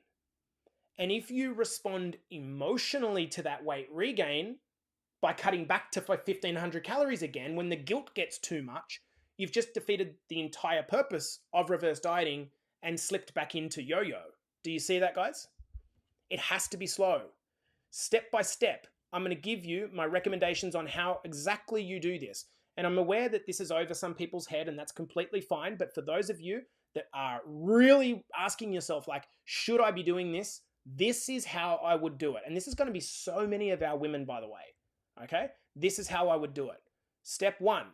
And if you respond emotionally to that weight regain by cutting back to 1,500 calories again, when the guilt gets too much, you've just defeated the entire purpose of reverse dieting and slipped back into yo-yo. Do you see that, guys? It has to be slow. Step by step, I'm going to give you my recommendations on how exactly you do this. And I'm aware that this is over some people's head and that's completely fine. But for those of you that are really asking yourself, like, should I be doing this? This is how I would do it. And this is going to be so many of our women, by the way. Okay? This is how I would do it. Step 1,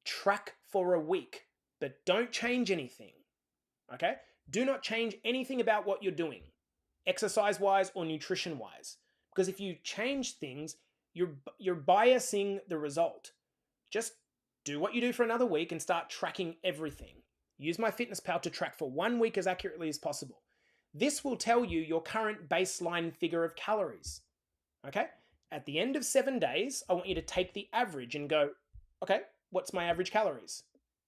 track for a week, but don't change anything. Okay? Do not change anything about what you're doing, exercise-wise or nutrition-wise. Because if you change things, you're biasing the result. Just do what you do for another week and start tracking everything. Use MyFitnessPal to track for 1 week as accurately as possible. This will tell you your current baseline figure of calories. Okay? At the end of 7 days, I want you to take the average and go, okay, what's my average calories?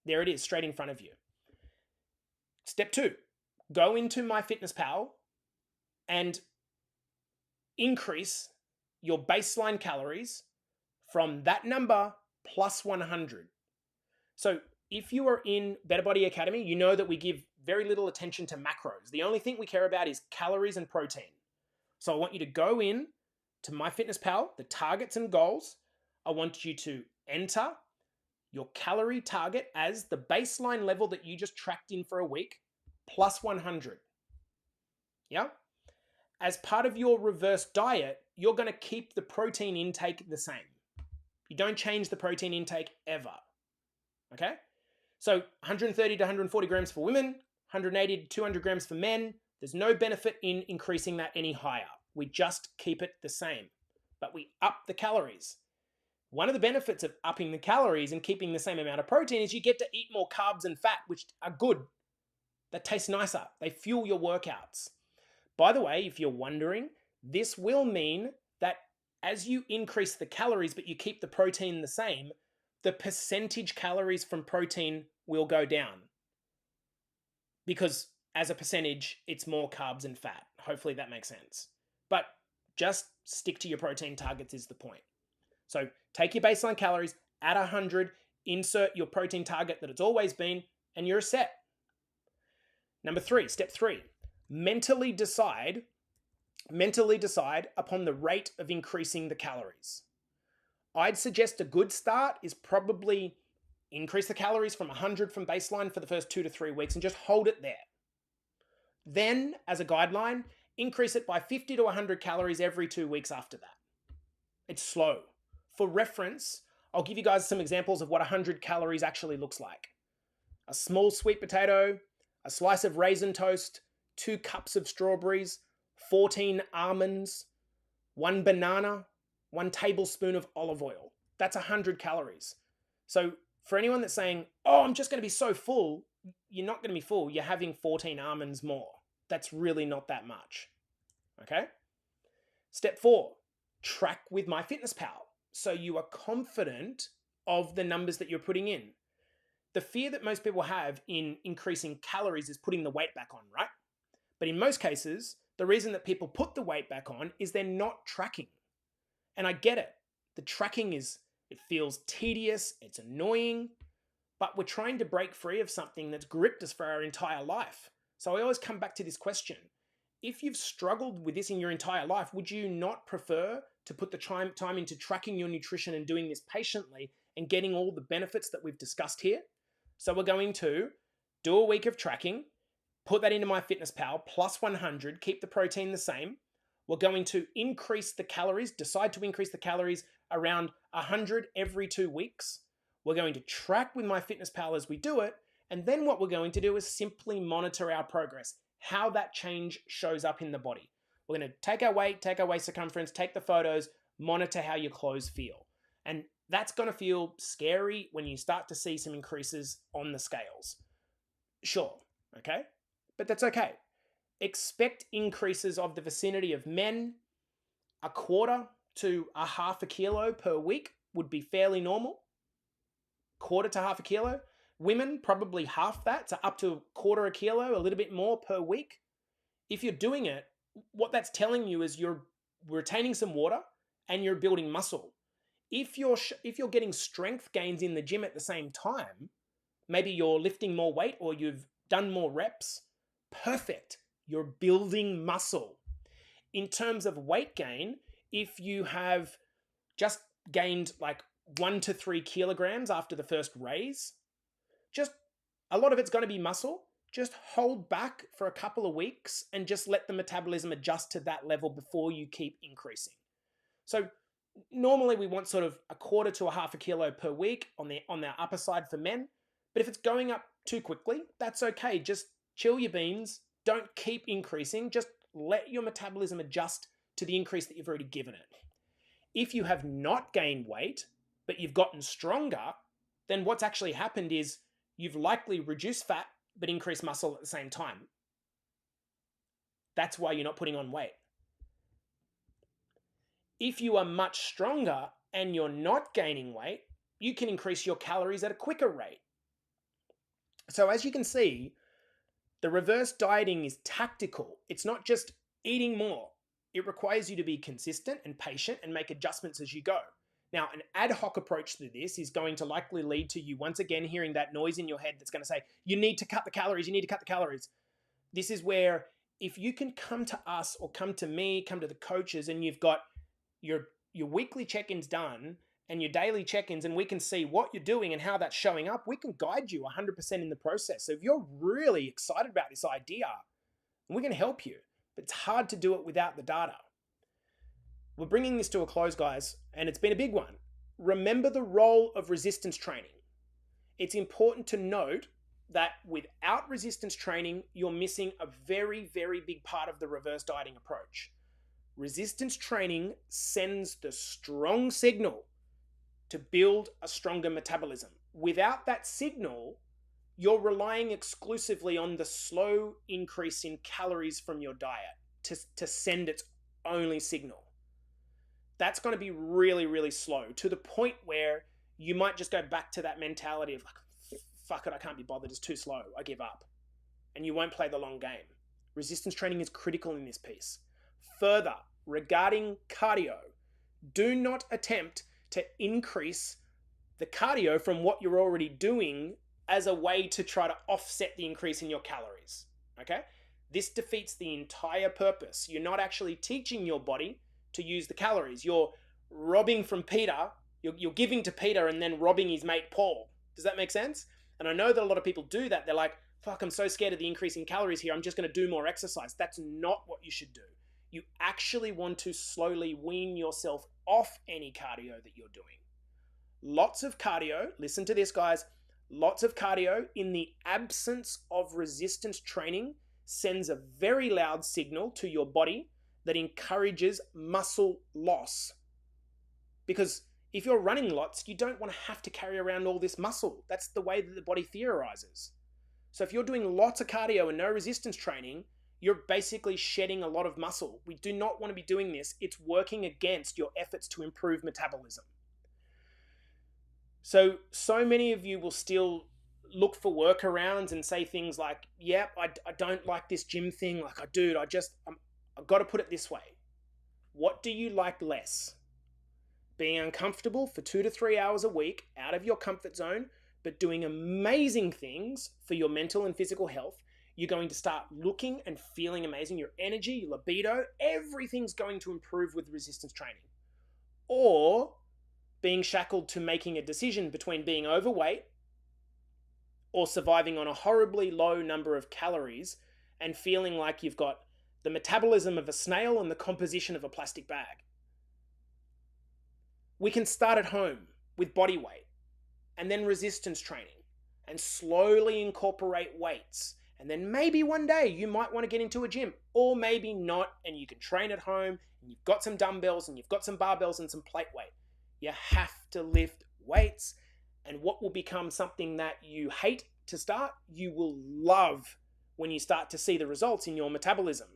There it is, straight in front of you. Step 2, go into MyFitnessPal and increase your baseline calories from that number plus 100. So if you are in Better Body Academy, you know that we give very little attention to macros. The only thing we care about is calories and protein. So I want you to go in to MyFitnessPal, the targets and goals. I want you to enter your calorie target as the baseline level that you just tracked in for a week, plus 100. Yeah? As part of your reverse diet, you're going to keep the protein intake the same. You don't change the protein intake ever. Okay? So 130 to 140 grams for women, 180 to 200 grams for men. There's no benefit in increasing that any higher. We just keep it the same, but we up the calories. One of the benefits of upping the calories and keeping the same amount of protein is you get to eat more carbs and fat, which are good. That tastes nicer. They fuel your workouts. By the way, if you're wondering, this will mean that as you increase the calories but you keep the protein the same, the percentage calories from protein will go down. Because as a percentage, it's more carbs and fat. Hopefully that makes sense. But just stick to your protein targets is the point. So take your baseline calories, add 100, insert your protein target that it's always been, and you're set. Number 3, step 3, mentally decide upon the rate of increasing the calories. I'd suggest a good start is probably Increase the calories from 100 from baseline for the first 2 to 3 weeks and just hold it there. Then, as a guideline, increase it by 50 to 100 calories every 2 weeks after that. It's slow. For reference, I'll give you guys some examples of what 100 calories actually looks like. A small sweet potato, a slice of raisin toast, 2 cups of strawberries, 14 almonds, 1 banana, 1 tablespoon of olive oil. That's 100 calories. So for anyone that's saying, oh, I'm just going to be so full, you're not going to be full. You're having 14 almonds more. That's really not that much. Okay? Step 4, track with MyFitnessPal. So you are confident of the numbers that you're putting in. The fear that most people have in increasing calories is putting the weight back on, right? But in most cases, the reason that people put the weight back on is they're not tracking. And I get it. The tracking it feels tedious, it's annoying, but we're trying to break free of something that's gripped us for our entire life. So I always come back to this question. If you've struggled with this in your entire life, would you not prefer to put the time into tracking your nutrition and doing this patiently and getting all the benefits that we've discussed here? So we're going to do a week of tracking, put that into MyFitnessPal, plus 100, keep the protein the same. We're going to increase the calories, decide to increase the calories around 100 every 2 weeks. We're going to track with MyFitnessPal as we do it. And then what we're going to do is simply monitor our progress, how that change shows up in the body. We're going to take our weight, take our waist circumference, take the photos, monitor how your clothes feel. And that's going to feel scary when you start to see some increases on the scales. Sure, okay? But that's okay. Expect increases of the vicinity of men. 1/4 to 1/2 kilo per week would be fairly normal. 1/4 to 1/2 kilo. Women, probably half that, so up to 1/4 kilo, a little bit more per week. If you're doing it, what that's telling you is you're retaining some water and you're building muscle. If you're getting strength gains in the gym at the same time, maybe you're lifting more weight or you've done more reps, perfect. You're building muscle. In terms of weight gain, if you have just gained like 1 to 3 kilograms after the first raise, just a lot of it's going to be muscle. Just hold back for a couple of weeks and just let the metabolism adjust to that level before you keep increasing. So normally we want sort of 1/4 to 1/2 kilo per week on the upper side for men. But if it's going up too quickly, that's okay. Just chill your beans. Don't keep increasing. Just let your metabolism adjust to the increase that you've already given it. If you have not gained weight, but you've gotten stronger, then what's actually happened is you've likely reduced fat, but increased muscle at the same time. That's why you're not putting on weight. If you are much stronger and you're not gaining weight, you can increase your calories at a quicker rate. So as you can see, the reverse dieting is tactical. It's not just eating more. It requires you to be consistent and patient and make adjustments as you go. Now, an ad hoc approach to this is going to likely lead to you once again hearing that noise in your head that's going to say, you need to cut the calories, you need to cut the calories. This is where if you can come to us or come to me, come to the coaches, and you've got your weekly check-ins done and your daily check-ins, and we can see what you're doing and how that's showing up, we can guide you 100% in the process. So if you're really excited about this idea, we can help you. But it's hard to do it without the data. We're bringing this to a close, guys, and it's been a big one. Remember the role of resistance training. It's important to note that without resistance training, you're missing a very, very big part of the reverse dieting approach. Resistance training sends the strong signal to build a stronger metabolism. Without that signal, you're relying exclusively on the slow increase in calories from your diet to send its only signal. That's going to be really, really slow to the point where you might just go back to that mentality of like, fuck it, I can't be bothered, it's too slow, I give up. And you won't play the long game. Resistance training is critical in this piece. Further, regarding cardio, do not attempt to increase the cardio from what you're already doing as a way to try to offset the increase in your calories, okay? This defeats the entire purpose. You're not actually teaching your body to use the calories. You're robbing from Peter, you're giving to Peter and then robbing his mate Paul. Does that make sense? And I know that a lot of people do that. They're like, fuck, I'm so scared of the increase in calories here. I'm just going to do more exercise. That's not what you should do. You actually want to slowly wean yourself off any cardio that you're doing. Lots of cardio, listen to this, guys. Lots of cardio in the absence of resistance training sends a very loud signal to your body that encourages muscle loss. Because if you're running lots, you don't want to have to carry around all this muscle. That's the way that the body theorizes. So if you're doing lots of cardio and no resistance training, you're basically shedding a lot of muscle. We do not want to be doing this. It's working against your efforts to improve metabolism. So many of you will still look for workarounds and say things like, yeah, I don't like this gym thing. Like, I've got to put it this way. What do you like less? Being uncomfortable for 2 to 3 hours a week out of your comfort zone, but doing amazing things for your mental and physical health. You're going to start looking and feeling amazing. Your energy, your libido, everything's going to improve with resistance training. Or being shackled to making a decision between being overweight or surviving on a horribly low number of calories and feeling like you've got the metabolism of a snail and the composition of a plastic bag. We can start at home with body weight and then resistance training and slowly incorporate weights. And then maybe one day you might want to get into a gym, or maybe not, and you can train at home and you've got some dumbbells and you've got some barbells and some plate weight. You have to lift weights, and what will become something that you hate to start, you will love when you start to see the results in your metabolism.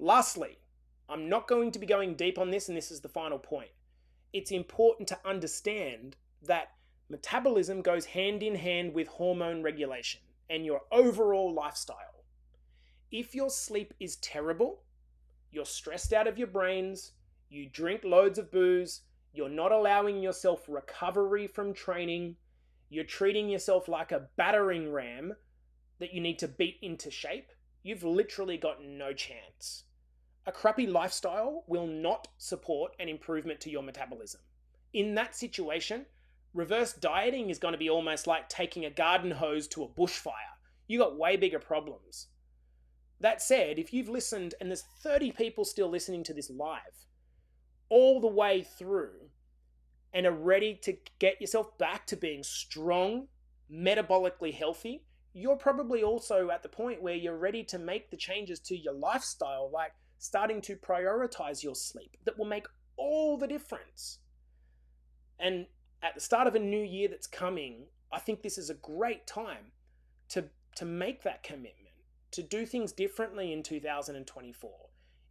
Lastly, I'm not going to be going deep on this, and this is the final point. It's important to understand that metabolism goes hand in hand with hormone regulation and your overall lifestyle. If your sleep is terrible, you're stressed out of your brains, you drink loads of booze, you're not allowing yourself recovery from training, you're treating yourself like a battering ram that you need to beat into shape, you've literally got no chance. A crappy lifestyle will not support an improvement to your metabolism. In that situation, reverse dieting is going to be almost like taking a garden hose to a bushfire. You got way bigger problems. That said, if you've listened, and there's 30 people still listening to this live, all the way through, and are ready to get yourself back to being strong, metabolically healthy, you're probably also at the point where you're ready to make the changes to your lifestyle, like starting to prioritize your sleep, that will make all the difference. And at the start of a new year that's coming, I think this is a great time to make that commitment, to do things differently in 2024.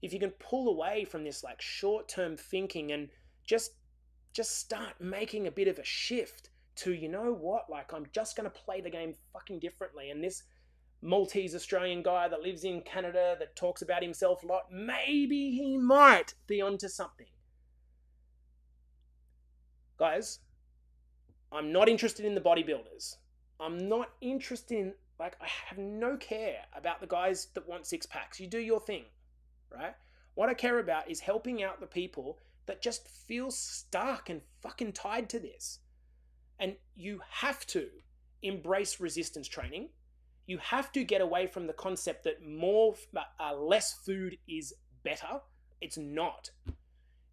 If you can pull away from this like short-term thinking and just start making a bit of a shift to, you know what, like I'm just going to play the game fucking differently. And this Maltese Australian guy that lives in Canada that talks about himself a lot, maybe he might be onto something. Guys, I'm not interested in the bodybuilders. I'm not interested in, like, I have no care about the guys that want six packs. You do your thing, right? What I care about is helping out the people that just feel stuck and fucking tied to this. And you have to embrace resistance training. You have to get away from the concept that less food is better. It's not.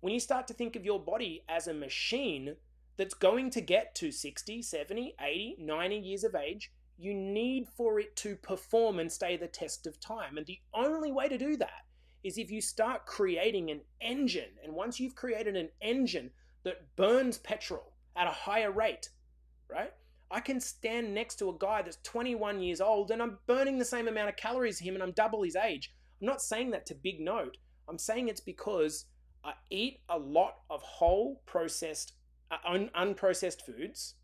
When you start to think of your body as a machine that's going to get to 60, 70, 80, 90 years of age, you need for it to perform and stay the test of time. And the only way to do that is if you start creating an engine. And once you've created an engine that burns petrol at a higher rate, right? I can stand next to a guy that's 21 years old and I'm burning the same amount of calories as him and I'm double his age. I'm not saying that to big note. I'm saying it's because I eat a lot of whole processed, unprocessed foods.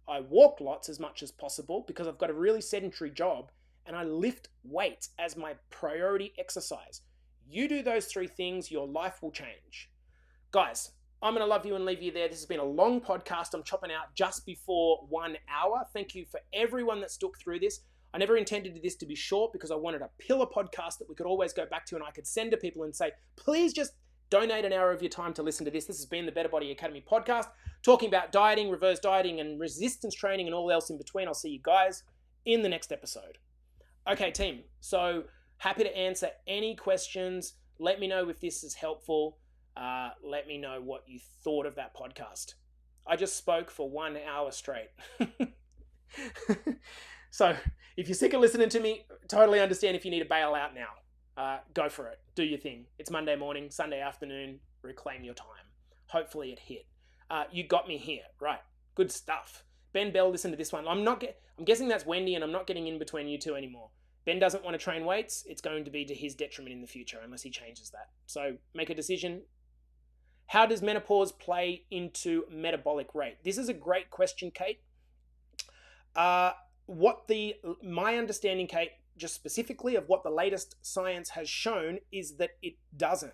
I walk lots as much as possible because I've got a really sedentary job, and I lift weights as my priority exercise. You do those three things, your life will change. Guys, I'm going to love you and leave you there. This has been a long podcast. I'm chopping out just before 1 hour. Thank you for everyone that stuck through this. I never intended this to be short because I wanted a pillar podcast that we could always go back to and I could send to people and say, please just donate an hour of your time to listen to this. This has been the Better Body Academy podcast, talking about dieting, reverse dieting, and resistance training and all else in between. I'll see you guys in the next episode. Okay, team. So happy to answer any questions. Let me know if this is helpful. Let me know what you thought of that podcast. I just spoke for 1 hour straight. So if you're sick of listening to me, totally understand if you need to bail out now. Go for it. Do your thing. It's Monday morning, Sunday afternoon. Reclaim your time. Hopefully it hit. You got me here. Right. Good stuff. Ben Bell, listen to this one. I'm guessing that's Wendy, and I'm not getting in between you two anymore. Ben doesn't want to train weights. It's going to be to his detriment in the future unless he changes that. So make a decision. How does menopause play into metabolic rate? This is a great question, Kate. My understanding, Kate, just specifically of what the latest science has shown is that it doesn't.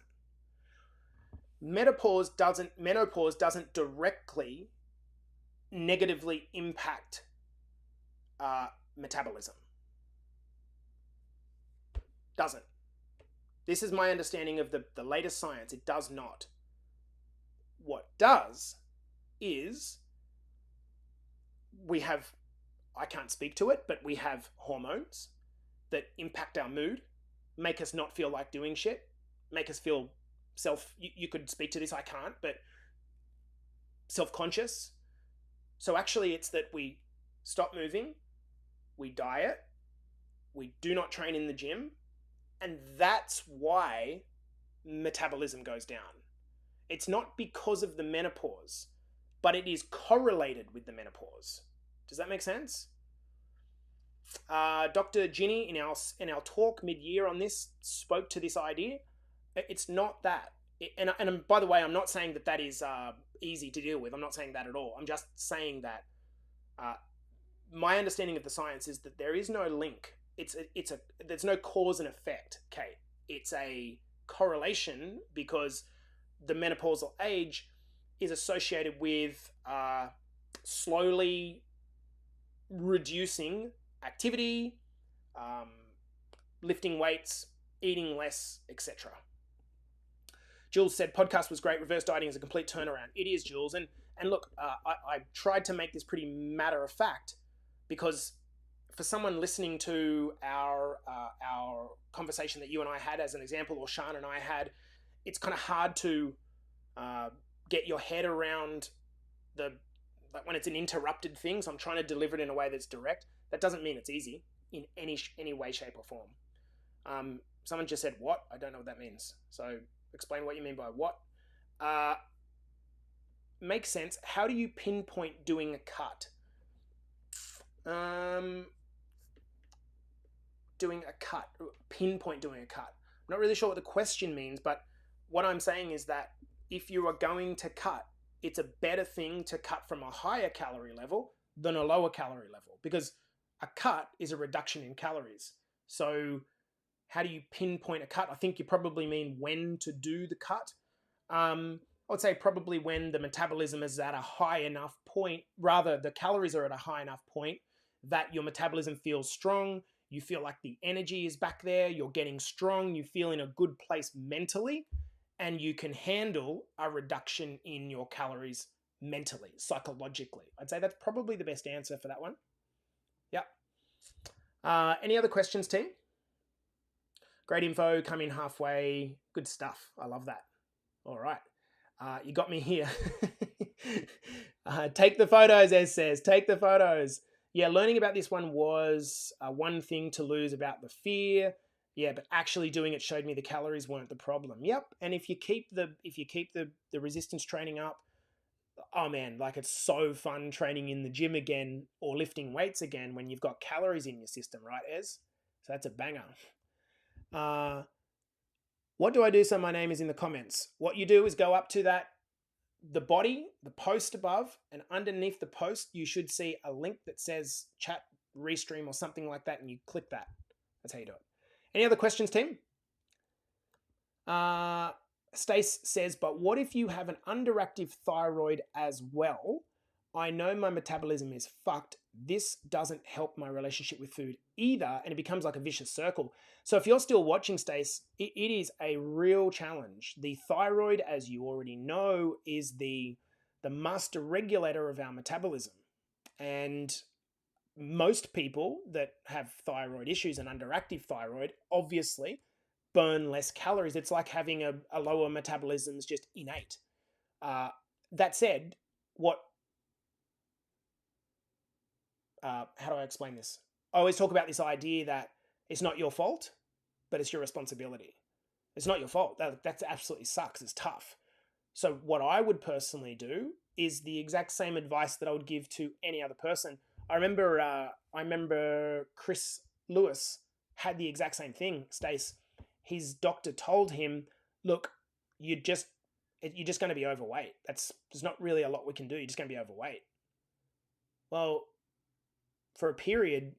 Menopause doesn't directly negatively impact metabolism. Doesn't. This is my understanding of the latest science. It does not. What does is we have, I can't speak to it, but we have hormones that impact our mood, make us not feel like doing shit, make us feel you could speak to this, I can't, but self-conscious. So actually it's that we stop moving, we diet, we do not train in the gym, and that's why metabolism goes down. It's not because of the menopause, but it is correlated with the menopause. Does that make sense? Dr. Ginny in our talk mid-year on this spoke to this idea. It's not that. And by the way, I'm not saying that is easy to deal with. I'm not saying that at all. I'm just saying that my understanding of the science is that there is no link. There's no cause and effect, Kate. It's a correlation because the menopausal age is associated with slowly reducing activity, lifting weights, eating less, etc. Jules said, podcast was great. Reverse dieting is a complete turnaround. It is, Jules. And look, I tried to make this pretty matter of fact because for someone listening to our conversation that you and I had as an example, or Sean and I had, it's kind of hard to get your head around when it's an interrupted thing. So I'm trying to deliver it in a way that's direct. That doesn't mean it's easy in any way, shape, or form. Someone just said, what? I don't know what that means. So explain what you mean by what. Makes sense. How do you pinpoint doing a cut? Pinpoint doing a cut. I'm not really sure what the question means, but what I'm saying is that if you are going to cut, it's a better thing to cut from a higher calorie level than a lower calorie level, because a cut is a reduction in calories. So how do you pinpoint a cut? I think you probably mean when to do the cut. I would say probably when the metabolism is at a high enough point, rather the calories are at a high enough point that your metabolism feels strong. You feel like the energy is back there. You're getting strong. You feel in a good place mentally, and you can handle a reduction in your calories mentally, psychologically. I'd say that's probably the best answer for that one. Yep. Any other questions, team? Great info, come in halfway. Good stuff. I love that. All right. You got me here. Take the photos, Ez says. Take the photos. Yeah, learning about this one was one thing to lose about the fear. Yeah, but actually doing it showed me the calories weren't the problem. Yep. And if you keep the resistance training up, oh man, like it's so fun training in the gym again or lifting weights again when you've got calories in your system, right, Ez? So that's a banger. What do I do so my name is in the comments? What you do is go up to the body, the post above, and underneath the post, you should see a link that says chat, restream, or something like that, and you click that. That's how you do it. Any other questions, team? Stace says, but what if you have an underactive thyroid as well? I know my metabolism is fucked this doesn't help my relationship with food either. And it becomes like a vicious circle. So if you're still watching, Stace, it is a real challenge. The thyroid, as you already know, is the master regulator of our metabolism. And most people that have thyroid issues and underactive thyroid obviously burn less calories. It's like having a lower metabolism is just innate. That said, how do I explain this? I always talk about this idea that it's not your fault, but it's your responsibility. It's not your fault. That absolutely sucks. It's tough. So what I would personally do is the exact same advice that I would give to any other person. I remember Chris Lewis had the exact same thing, Stace. His doctor told him, look, you're just going to be overweight. There's not really a lot we can do. You're just going to be overweight. Well, for a period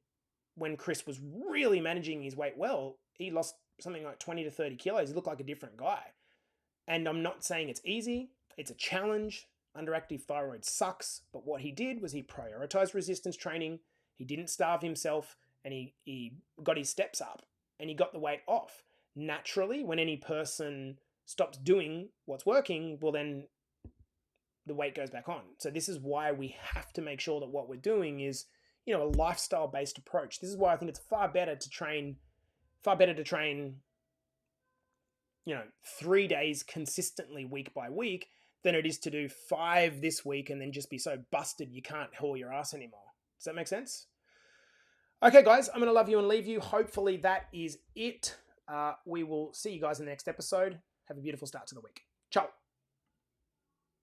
when Chris was really managing his weight well, he lost something like 20 to 30 kilos. He looked like a different guy. And I'm not saying it's easy. It's a challenge. Underactive thyroid sucks. But what he did was he prioritized resistance training. He didn't starve himself, and he got his steps up and he got the weight off. Naturally, when any person stops doing what's working, well, then the weight goes back on. So this is why we have to make sure that what we're doing is, a lifestyle-based approach. This is why I think it's far better to train, 3 days consistently week by week than it is to do 5 this week and then just be so busted you can't haul your ass anymore. Does that make sense? Okay, guys, I'm going to love you and leave you. Hopefully that is it. We will see you guys in the next episode. Have a beautiful start to the week. Ciao.